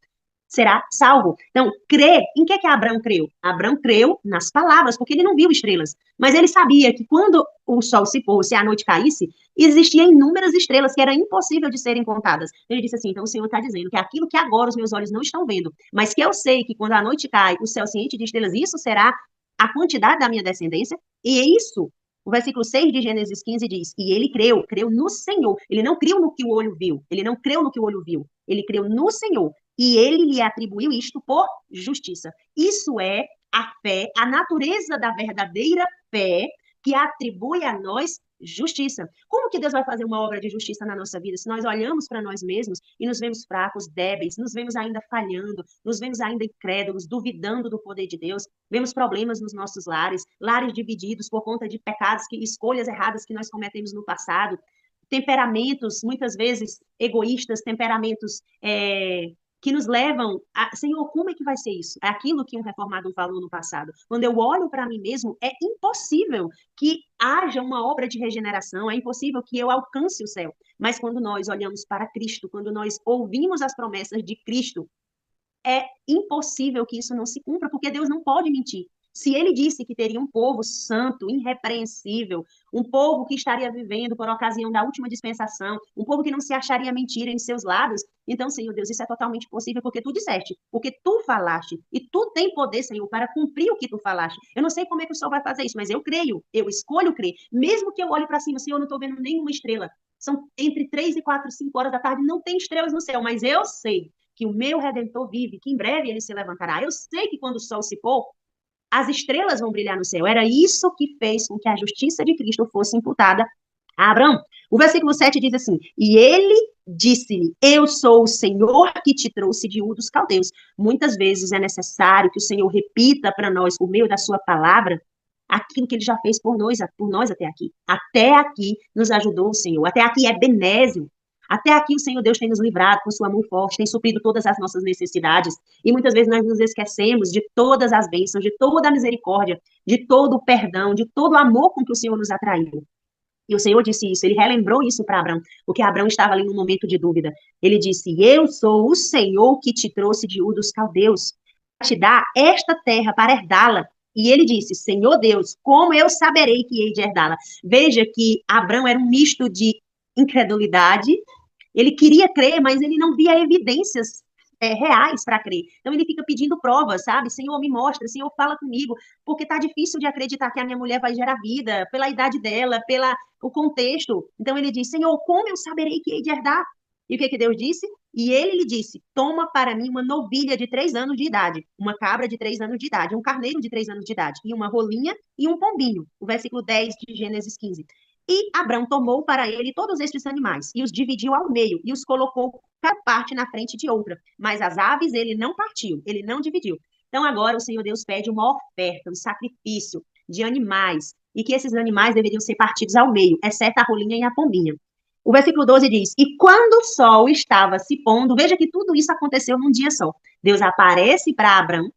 Speaker 1: será salvo. Então, crer, em que Abraão creu? Abraão creu nas palavras, porque ele não viu estrelas. Mas ele sabia que quando o sol se fosse e a noite caísse, existiam inúmeras estrelas que era impossível de serem contadas. Ele disse assim, então o Senhor está dizendo que aquilo que agora os meus olhos não estão vendo, mas que eu sei que quando a noite cai, o céu se enche de estrelas, isso será a quantidade da minha descendência, e é isso. O versículo 6 de Gênesis 15 diz, e ele creu no Senhor. Ele não creu no que o olho viu, ele não creu no que o olho viu, ele creu no Senhor, e ele lhe atribuiu isto por justiça. Isso é a fé, a natureza da verdadeira fé, que atribui a nós justiça. Como que Deus vai fazer uma obra de justiça na nossa vida se nós olhamos para nós mesmos e nos vemos fracos, débeis, nos vemos ainda falhando, nos vemos ainda incrédulos, duvidando do poder de Deus, vemos problemas nos nossos lares, lares divididos por conta de pecados, escolhas erradas que nós cometemos no passado, temperamentos, muitas vezes egoístas, temperamentos que nos levam a, Senhor, como é que vai ser isso? É aquilo que um reformador falou no passado. Quando eu olho para mim mesmo, é impossível que haja uma obra de regeneração, é impossível que eu alcance o céu. Mas quando nós olhamos para Cristo, quando nós ouvimos as promessas de Cristo, é impossível que isso não se cumpra, porque Deus não pode mentir. Se ele disse que teria um povo santo, irrepreensível, um povo que estaria vivendo por ocasião da última dispensação, um povo que não se acharia mentira em seus lábios, então, Senhor Deus, isso é totalmente possível porque tu disseste, porque tu falaste, e tu tem poder, Senhor, para cumprir o que tu falaste. Eu não sei como é que o Senhor vai fazer isso, mas eu creio, eu escolho crer. Mesmo que eu olhe para cima, Senhor, eu não estou vendo nenhuma estrela. São entre 3 e 4, 5 horas da tarde, não tem estrelas no céu, mas eu sei que o meu Redentor vive, que em breve ele se levantará. Eu sei que quando o sol se pôr, as estrelas vão brilhar no céu. Era isso que fez com que a justiça de Cristo fosse imputada a Abraão. O versículo 7 diz assim, e ele disse-lhe, eu sou o Senhor que te trouxe de Ur dos Caldeus. Muitas vezes é necessário que o Senhor repita para nós, por meio da sua palavra, aquilo que ele já fez por nós até aqui. Até aqui nos ajudou o Senhor. Até aqui é benésio. Até aqui o Senhor Deus tem nos livrado com sua mão forte, tem suprido todas as nossas necessidades. E muitas vezes nós nos esquecemos de todas as bênçãos, de toda a misericórdia, de todo o perdão, de todo o amor com que o Senhor nos atraiu. E o Senhor disse isso, ele relembrou isso para Abraão, porque Abraão estava ali num momento de dúvida. Ele disse, eu sou o Senhor que te trouxe de Ur dos Caldeus, para te dar esta terra para herdá-la. E ele disse, Senhor Deus, como eu saberei que hei de herdá-la? Veja que Abraão era um misto de incredulidade, ele queria crer, mas ele não via evidências reais para crer. Então ele fica pedindo provas, sabe? Senhor, me mostra, Senhor, fala comigo, porque tá difícil de acreditar que a minha mulher vai gerar vida, pela idade dela, pela o contexto. Então ele diz, Senhor, como eu saberei que hei de herdar? E o que Deus disse? E ele lhe disse, toma para mim uma novilha de 3 anos de idade, uma cabra de 3 anos de idade, um carneiro de 3 anos de idade, e uma rolinha e um pombinho. O versículo 10 de Gênesis 15. E Abraão tomou para ele todos estes animais, e os dividiu ao meio, e os colocou cada parte na frente de outra. Mas as aves ele não partiu, ele não dividiu. Então agora o Senhor Deus pede uma oferta, um sacrifício de animais, e que esses animais deveriam ser partidos ao meio, exceto a rolinha e a pombinha. O versículo 12 diz, e quando o sol estava se pondo, veja que tudo isso aconteceu num dia só. Deus aparece para Abraão.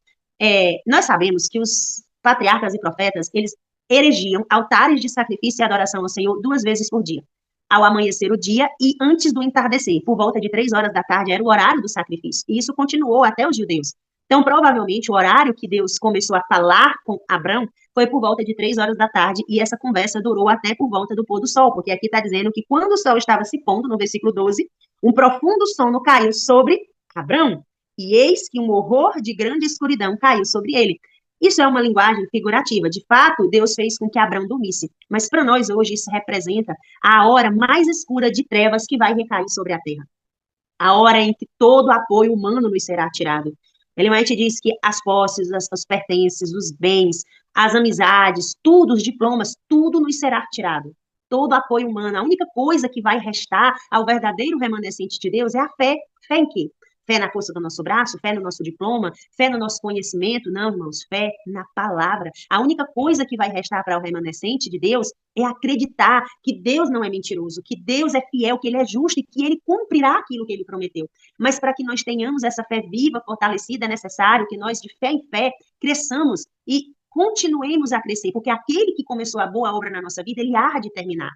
Speaker 1: Nós sabemos que os patriarcas e profetas, eles erigiam altares de sacrifício e adoração ao Senhor 2 vezes por dia. Ao amanhecer o dia e antes do entardecer, por volta de 3 horas da tarde, era o horário do sacrifício. E isso continuou até os judeus. Então, provavelmente, o horário que Deus começou a falar com Abraão foi por volta de 3 horas da tarde, e essa conversa durou até por volta do pôr do sol, porque aqui está dizendo que quando o sol estava se pondo, no versículo 12, um profundo sono caiu sobre Abraão, e eis que um horror de grande escuridão caiu sobre ele. Isso é uma linguagem figurativa. De fato, Deus fez com que Abraão dormisse. Mas para nós hoje isso representa a hora mais escura de trevas que vai recair sobre a terra. A hora em que todo apoio humano nos será tirado. Ellen White diz que as posses, os pertences, os bens, as amizades, tudo, os diplomas, tudo nos será tirado. Todo apoio humano. A única coisa que vai restar ao verdadeiro remanescente de Deus é a fé. Fé em quê? Fé na força do nosso braço, fé no nosso diploma, fé no nosso conhecimento? Não, irmãos, fé na palavra. A única coisa que vai restar para o remanescente de Deus é acreditar que Deus não é mentiroso, que Deus é fiel, que Ele é justo e que Ele cumprirá aquilo que Ele prometeu. Mas para que nós tenhamos essa fé viva, fortalecida, é necessário que nós, de fé em fé, cresçamos e continuemos a crescer, porque aquele que começou a boa obra na nossa vida, ele há de terminar.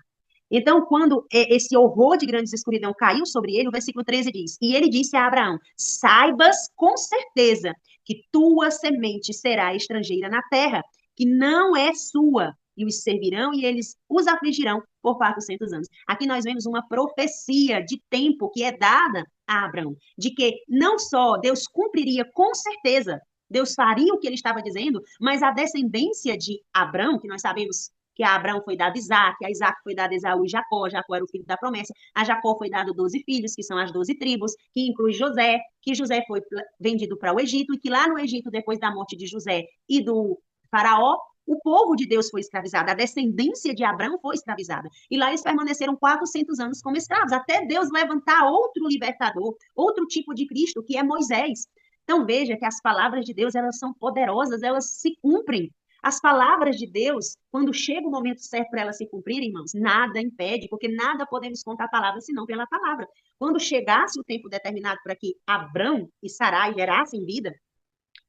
Speaker 1: Então, quando esse horror de grande escuridão caiu sobre ele, o versículo 13 diz: E ele disse a Abraão: Saibas com certeza que tua semente será estrangeira na terra, que não é sua, e os servirão e eles os afligirão por 400 anos. Aqui nós vemos uma profecia de tempo que é dada a Abraão, de que não só Deus cumpriria com certeza, Deus faria o que ele estava dizendo, mas a descendência de Abraão, que nós sabemos que a Abraão foi dado Isaac, a Isaac foi dado Esaú e Jacó, Jacó era o filho da promessa, a Jacó foi dado 12 filhos, que são as 12 tribos, que inclui José, que José foi vendido para o Egito, e que lá no Egito, depois da morte de José e do faraó, o povo de Deus foi escravizado, a descendência de Abraão foi escravizada. E lá eles permaneceram 400 anos como escravos, até Deus levantar outro libertador, outro tipo de Cristo, que é Moisés. Então veja que as palavras de Deus, elas são poderosas, elas se cumprem. As palavras de Deus, quando chega o momento certo para elas se cumprirem, irmãos, nada impede, porque nada podemos contar a palavra senão pela palavra. Quando chegasse o tempo determinado para que Abrão e Sarai gerassem vida,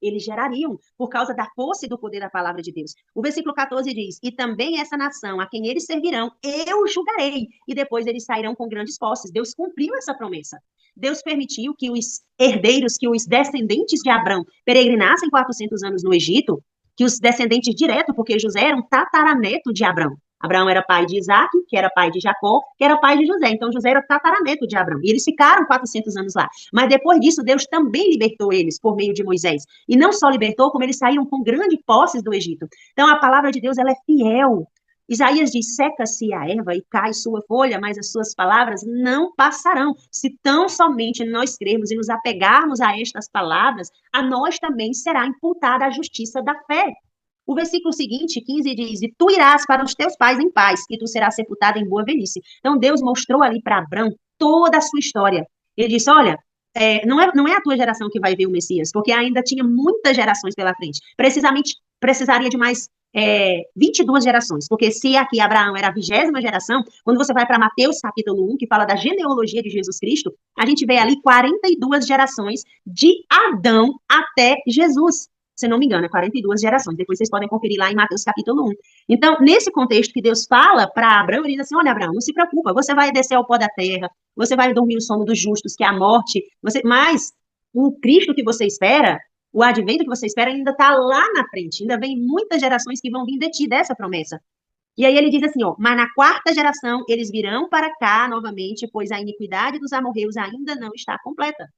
Speaker 1: eles gerariam, por causa da força e do poder da palavra de Deus. O versículo 14 diz: E também essa nação a quem eles servirão, eu julgarei, e depois eles sairão com grandes posses. Deus cumpriu essa promessa. Deus permitiu que os herdeiros, que os descendentes de Abrão peregrinassem 400 anos no Egito, que os descendentes direto, porque José era um tataraneto de Abrão. Abraão era pai de Isaac, que era pai de Jacó, que era pai de José. Então, José era tataraneto de Abraão. E eles ficaram 400 anos lá. Mas depois disso, Deus também libertou eles por meio de Moisés. E não só libertou, como eles saíram com grandes posses do Egito. Então, a palavra de Deus, ela é fiel. Isaías diz: seca-se a erva e cai sua folha, mas as suas palavras não passarão. Se tão somente nós crermos e nos apegarmos a estas palavras, a nós também será imputada a justiça da fé. O versículo seguinte, 15, diz: E tu irás para os teus pais em paz, e tu serás sepultado em boa velhice. Então, Deus mostrou ali para Abrão toda a sua história. Ele disse: Olha, não é a tua geração que vai ver o Messias, porque ainda tinha muitas gerações pela frente. Precisamente, precisaria de mais 22 gerações, porque se aqui Abraão era a 20ª geração, quando você vai para Mateus capítulo 1, que fala da genealogia de Jesus Cristo, a gente vê ali 42 gerações de Adão até Jesus. Se não me engano, é 42 gerações. Depois vocês podem conferir lá em Mateus capítulo 1. Então, nesse contexto que Deus fala para Abraão, ele diz assim: olha, Abraão, não se preocupa, você vai descer ao pó da terra, você vai dormir o sono dos justos, que é a morte, mas o Cristo que você espera, o advento que você espera, ainda está lá na frente, ainda vem muitas gerações que vão vir de ti dessa promessa. E aí ele diz assim, ó: mas na 4ª geração eles virão para cá novamente, pois a iniquidade dos amorreus ainda não está completa.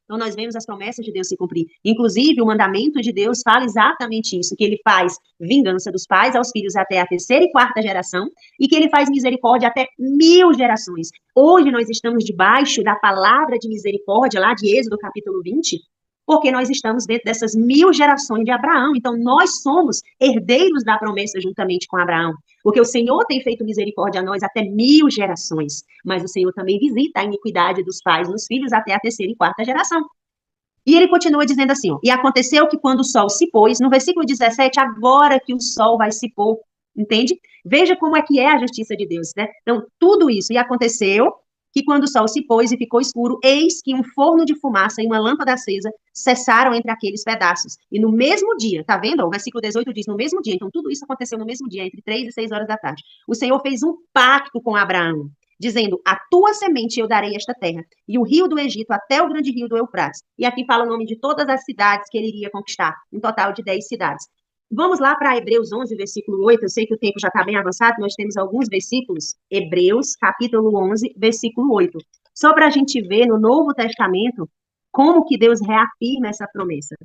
Speaker 1: Então, nós vemos as promessas de Deus se cumprir. Inclusive, o mandamento de Deus fala exatamente isso, que ele faz vingança dos pais aos filhos até a 3ª e 4ª geração, e que ele faz misericórdia até 1000 gerações. Hoje, nós estamos debaixo da palavra de misericórdia, lá de Êxodo, capítulo 20, porque nós estamos dentro dessas 1000 gerações de Abraão. Então, nós somos herdeiros da promessa juntamente com Abraão. Porque o Senhor tem feito misericórdia a nós até 1000 gerações. Mas o Senhor também visita a iniquidade dos pais nos filhos até a 3ª e 4ª geração. E ele continua dizendo assim, ó: e aconteceu que quando o sol se pôs, no versículo 17, agora que o sol vai se pôr, entende? Veja como é que é a justiça de Deus, né? Então, tudo isso, e aconteceu que quando o sol se pôs e ficou escuro, eis que um forno de fumaça e uma lâmpada acesa cessaram entre aqueles pedaços. E no mesmo dia, tá vendo? O versículo 18 diz, no mesmo dia, então tudo isso aconteceu no mesmo dia, entre 3 e 6 horas da tarde. O Senhor fez um pacto com Abraão, dizendo: a tua semente eu darei esta terra, e o rio do Egito até o grande rio do Eufrates. E aqui fala o nome de todas as cidades que ele iria conquistar, um total de 10 cidades. Vamos lá para Hebreus 11, versículo 8. Eu sei que o tempo já está bem avançado, nós temos alguns versículos. Hebreus, capítulo 11, versículo 8. Só para a gente ver no Novo Testamento como que Deus reafirma essa promessa.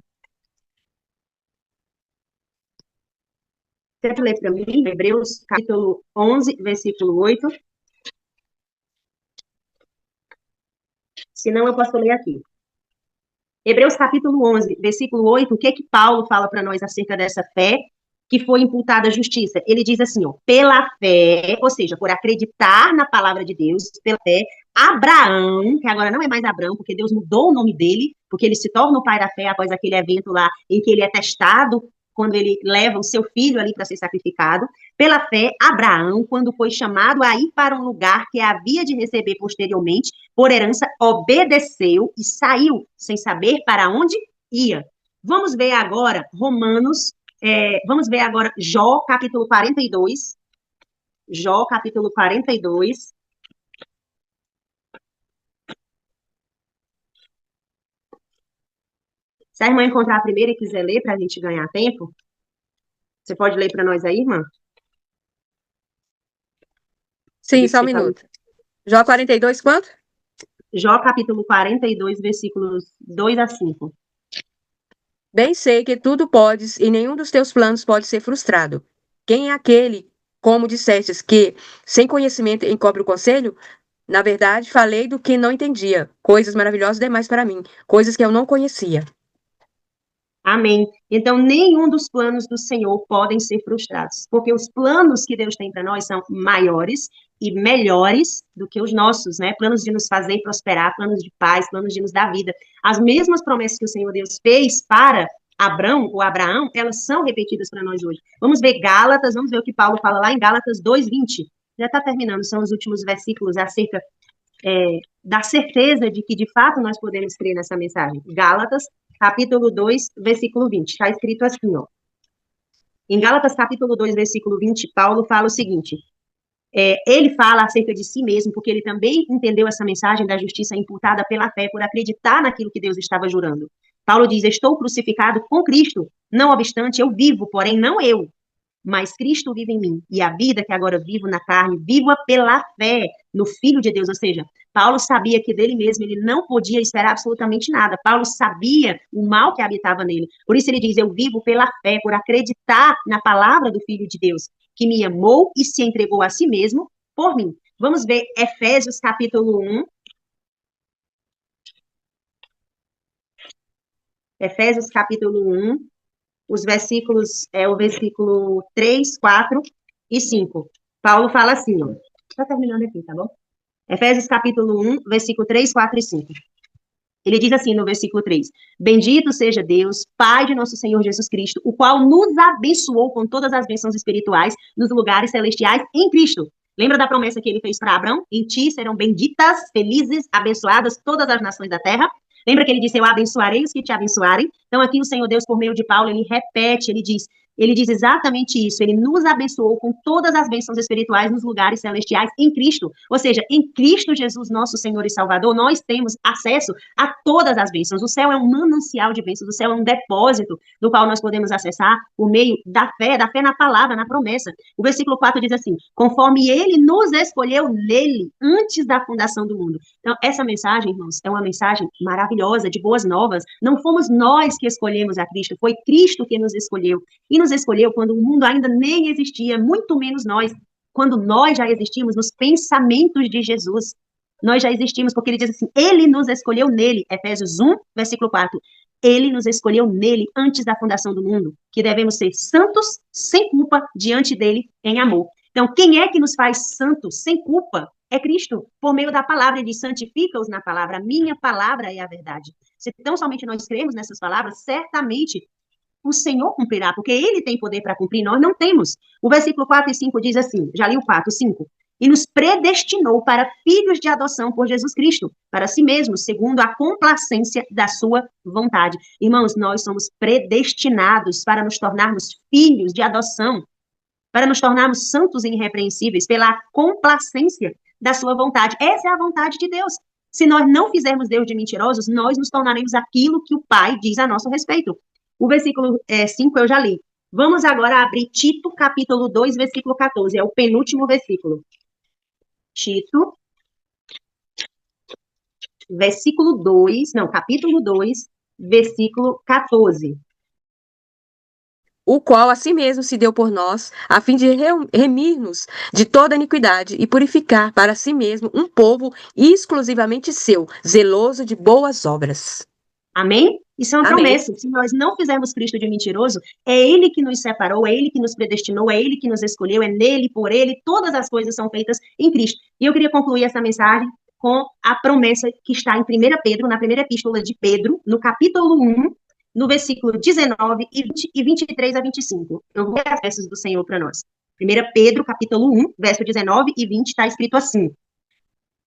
Speaker 1: Você pode ler para mim, Hebreus, capítulo 11, versículo 8. Se não, eu posso ler aqui. Hebreus capítulo 11, versículo 8, o que que Paulo fala para nós acerca dessa fé que foi imputada à justiça? Ele diz assim, ó: pela fé, ou seja, por acreditar na palavra de Deus, pela fé, Abraão, que agora não é mais Abraão, porque Deus mudou o nome dele, porque ele se torna o pai da fé após aquele evento lá em que ele é testado, quando ele leva o seu filho ali para ser sacrificado. Pela fé, Abraão, quando foi chamado a ir para um lugar que havia de receber posteriormente, por herança, obedeceu e saiu, sem saber para onde ia. Vamos ver agora vamos ver agora Jó, capítulo 42, Jó, capítulo 42. Se a irmã encontrar a primeira e quiser ler para a gente ganhar tempo, você pode ler para nós aí, irmã? Eu
Speaker 2: Sim,
Speaker 1: vi que
Speaker 2: só um
Speaker 1: você está.
Speaker 2: minuto. Jó 42, quanto?
Speaker 1: Jó, capítulo 42, versículos 2 a 5.
Speaker 2: Bem sei que tudo podes e nenhum dos teus planos pode ser frustrado. Quem é aquele, como dissestes, que, sem conhecimento, encobre o conselho? Na verdade, falei do que não entendia, coisas maravilhosas demais para mim, coisas que eu não conhecia.
Speaker 1: Amém. Então, nenhum dos planos do Senhor podem ser frustrados, porque os planos que Deus tem para nós são maiores e melhores do que os nossos, né? Planos de nos fazer prosperar, planos de paz, planos de nos dar vida. As mesmas promessas que o Senhor Deus fez para Abraão, elas são repetidas para nós hoje. Vamos ver Gálatas, vamos ver o que Paulo fala lá em Gálatas 2:20. Já está terminando, são os últimos versículos acerca da certeza de que, de fato, nós podemos crer nessa mensagem. Gálatas, capítulo 2, versículo 20. Está escrito assim, ó. Em Gálatas, capítulo 2, versículo 20, Paulo fala o seguinte, ele fala acerca de si mesmo, porque ele também entendeu essa mensagem da justiça imputada pela fé, por acreditar naquilo que Deus estava jurando. Paulo diz, estou crucificado com Cristo, não obstante, eu vivo, porém não eu, mas Cristo vive em mim, e a vida que agora vivo na carne, vivo-a pela fé no Filho de Deus, ou seja, Paulo sabia que dele mesmo ele não podia esperar absolutamente nada, Paulo sabia o mal que habitava nele, por isso ele diz, eu vivo pela fé, por acreditar na palavra do Filho de Deus, que me amou e se entregou a si mesmo por mim. Vamos ver Efésios capítulo 1, Efésios capítulo 1, os versículos, o versículo 3, 4 e 5. Paulo fala assim, ó. Está terminando aqui, tá bom? Efésios capítulo 1, versículo 3, 4 e 5. Ele diz assim no versículo 3: Bendito seja Deus, Pai de nosso Senhor Jesus Cristo, o qual nos abençoou com todas as bênçãos espirituais nos lugares celestiais em Cristo. Lembra da promessa que ele fez para Abraão? Em ti serão benditas, felizes, abençoadas todas as nações da terra. Lembra que ele disse, eu abençoarei os que te abençoarem? Então aqui o Senhor Deus, por meio de Paulo, ele repete, ele diz exatamente isso, ele nos abençoou com todas as bênçãos espirituais nos lugares celestiais em Cristo. Ou seja, em Cristo Jesus, nosso Senhor e Salvador, nós temos acesso a todas as bênçãos. O céu é um manancial de bênçãos, o céu é um depósito do qual nós podemos acessar por meio da fé na palavra, na promessa. O versículo 4 diz assim, conforme ele nos escolheu nele, antes da fundação do mundo. Então, essa mensagem, irmãos, é uma mensagem maravilhosa, de boas novas. Não fomos nós que escolhemos a Cristo, foi Cristo que nos escolheu. E nos escolheu quando o mundo ainda nem existia, muito menos nós, quando nós já existimos nos pensamentos de Jesus. Nós já existimos, porque ele diz assim, ele nos escolheu nele, Efésios 1, versículo 4. Ele nos escolheu nele antes da fundação do mundo, que devemos ser santos, sem culpa, diante dele, em amor. Então, quem é que nos faz santos, sem culpa? É Cristo, por meio da palavra, ele diz, santifica-os na palavra, a minha palavra é a verdade. Se tão somente nós cremos nessas palavras, certamente o Senhor cumprirá, porque ele tem poder para cumprir, nós não temos. O versículo 4 e 5 diz assim, já li o 4, 5. E nos predestinou para filhos de adoção por Jesus Cristo, para si mesmo, segundo a complacência da sua vontade. Irmãos, nós somos predestinados para nos tornarmos filhos de adoção, para nos tornarmos santos e irrepreensíveis pela complacência da sua vontade. Essa é a vontade de Deus. Se nós não fizermos Deus de mentirosos, nós nos tornaremos aquilo que o Pai diz a nosso respeito. O versículo 5 eu já li. Vamos agora abrir Tito, capítulo 2, versículo 14. É o penúltimo versículo. Tito, capítulo 2, versículo 14.
Speaker 2: O qual a si mesmo se deu por nós, a fim de remir-nos de toda iniquidade e purificar para si mesmo um povo exclusivamente seu, zeloso de boas obras.
Speaker 1: Amém? Isso é uma
Speaker 2: Amém.
Speaker 1: promessa. Se nós não fizermos Cristo de mentiroso, é Ele que nos separou, é Ele que nos predestinou, é Ele que nos escolheu, é nele, por Ele, todas as coisas são feitas em Cristo. E eu queria concluir essa mensagem com a promessa que está em 1 Pedro, na primeira epístola de Pedro, no capítulo 1, no versículo 19 e 23 a 25. Eu vou ler as versos do Senhor para nós. 1 Pedro, capítulo 1, verso 19 e 20, está escrito assim.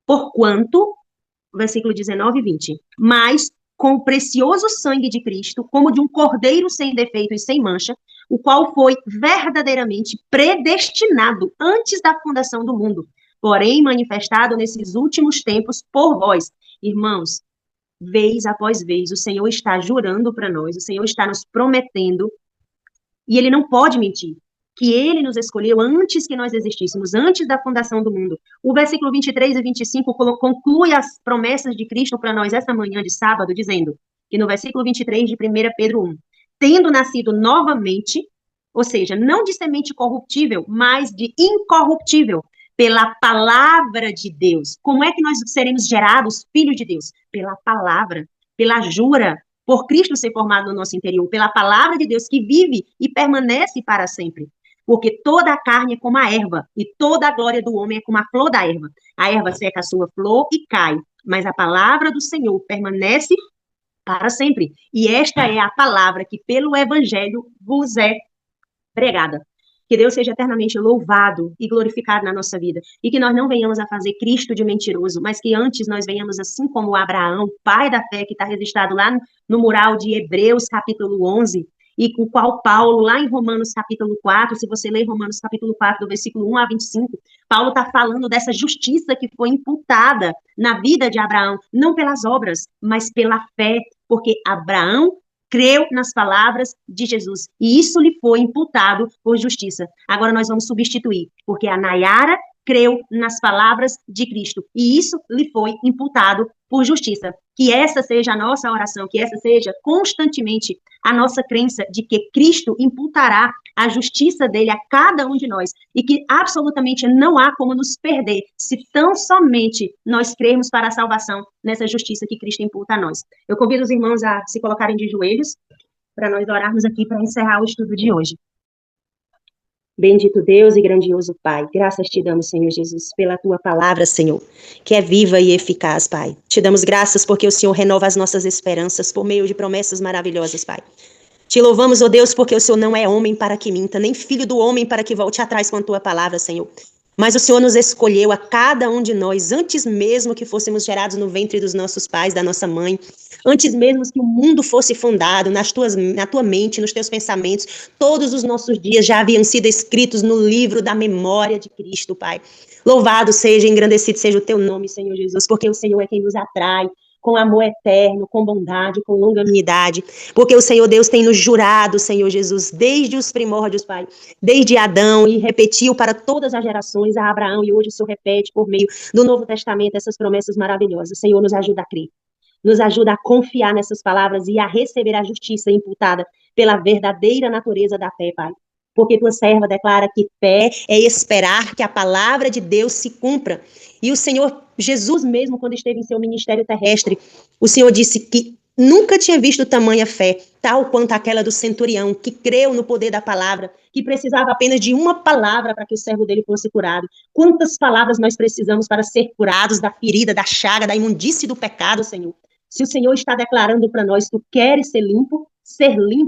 Speaker 1: Porquanto, versículo 19 e 20, mas com o precioso sangue de Cristo, como de um cordeiro sem defeito e sem mancha, o qual foi verdadeiramente predestinado antes da fundação do mundo, porém manifestado nesses últimos tempos por vós. Irmãos, vez após vez, o Senhor está jurando para nós, o Senhor está nos prometendo, e ele não pode mentir, que ele nos escolheu antes que nós existíssemos, antes da fundação do mundo. O versículo 23 e 25 conclui as promessas de Cristo para nós essa manhã de sábado, dizendo que no versículo 23 de 1 Pedro 1, tendo nascido novamente, ou seja, não de semente corruptível, mas de incorruptível, pela palavra de Deus. Como é que nós seremos gerados filhos de Deus? Pela palavra, pela jura, por Cristo ser formado no nosso interior, pela palavra de Deus que vive e permanece para sempre. Porque toda a carne é como a erva, e toda a glória do homem é como a flor da erva. A erva seca a sua flor e cai, mas a palavra do Senhor permanece para sempre. E esta é a palavra que pelo evangelho vos é pregada. Que Deus seja eternamente louvado e glorificado na nossa vida. E que nós não venhamos a fazer Cristo de mentiroso, mas que antes nós venhamos, assim como Abraão, pai da fé, que está registrado lá no mural de Hebreus, capítulo 11, e com o qual Paulo, lá em Romanos, capítulo 4, se você ler Romanos, capítulo 4, do versículo 1 a 25, Paulo está falando dessa justiça que foi imputada na vida de Abraão, não pelas obras, mas pela fé, porque Abraão creu nas palavras de Jesus, e isso lhe foi imputado por justiça. Agora nós vamos substituir, porque a Nayara creu nas palavras de Cristo, e isso lhe foi imputado por justiça. Que essa seja a nossa oração, que essa seja constantemente a nossa crença de que Cristo imputará a justiça dele a cada um de nós, e que absolutamente não há como nos perder, se tão somente nós crermos para a salvação nessa justiça que Cristo imputa a nós. Eu convido os irmãos a se colocarem de joelhos, para nós orarmos aqui para encerrar o estudo de hoje. Bendito Deus e grandioso Pai, graças te damos, Senhor Jesus, pela tua palavra, Senhor, que é viva e eficaz, Pai. Te damos graças porque o Senhor renova as nossas esperanças por meio de promessas maravilhosas, Pai. Te louvamos, ó Deus, porque o Senhor não é homem para que minta, nem filho do homem para que volte atrás com a tua palavra, Senhor. Mas o Senhor nos escolheu a cada um de nós, antes mesmo que fôssemos gerados no ventre dos nossos pais, da nossa mãe, antes mesmo que o mundo fosse fundado na tua mente, nos teus pensamentos, todos os nossos dias já haviam sido escritos no livro da memória de Cristo, Pai. Louvado seja, engrandecido seja o teu nome, Senhor Jesus, porque o Senhor é quem nos atrai com amor eterno, com bondade, com longanimidade, porque o Senhor Deus tem nos jurado, Senhor Jesus, desde os primórdios, Pai, desde Adão, e repetiu para todas as gerações a Abraão, e hoje o Senhor repete por meio do Novo Testamento essas promessas maravilhosas. Senhor, nos ajuda a crer, nos ajuda a confiar nessas palavras e a receber a justiça imputada pela verdadeira natureza da fé, Pai. Porque tua serva declara que fé é esperar que a palavra de Deus se cumpra. E o Senhor Jesus mesmo, quando esteve em seu ministério terrestre, o Senhor disse que nunca tinha visto tamanha fé, tal quanto aquela do centurião, que creu no poder da palavra, que precisava apenas de uma palavra para que o servo dele fosse curado. Quantas palavras nós precisamos para ser curados da ferida, da chaga, da imundície do pecado, Senhor? Se o Senhor está declarando para nós, tu queres ser limpo,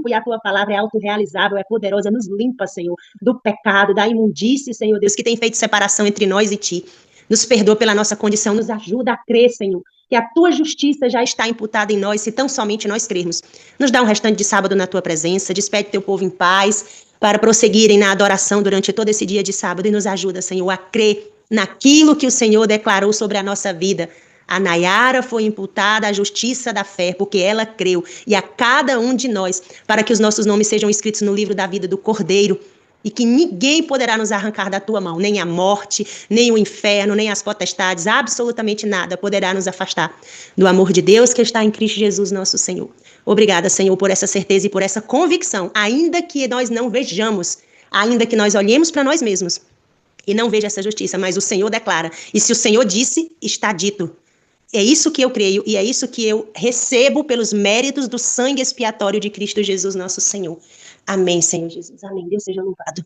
Speaker 1: e a tua palavra é autorrealizável, é poderosa, nos limpa, Senhor, do pecado, da imundície, Senhor Deus, que tem feito separação entre nós e ti. Nos perdoa pela nossa condição, nos ajuda a crer, Senhor, que a tua justiça já está imputada em nós, se tão somente nós crermos. Nos dá um restante de sábado na tua presença, despede teu povo em paz, para prosseguirem na adoração durante todo esse dia de sábado, e nos ajuda, Senhor, a crer naquilo que o Senhor declarou sobre a nossa vida. A Nayara foi imputada à justiça da fé, porque ela creu, e a cada um de nós, para que os nossos nomes sejam escritos no livro da vida do Cordeiro, e que ninguém poderá nos arrancar da tua mão, nem a morte, nem o inferno, nem as potestades, absolutamente nada poderá nos afastar do amor de Deus que está em Cristo Jesus, nosso Senhor. Obrigada, Senhor, por essa certeza e por essa convicção, ainda que nós não vejamos, ainda que nós olhemos para nós mesmos e não veja essa justiça, mas o Senhor declara, e se o Senhor disse, está dito. É isso que eu creio e é isso que eu recebo pelos méritos do sangue expiatório de Cristo Jesus, nosso Senhor. Amém, Senhor Jesus. Amém. Deus seja louvado.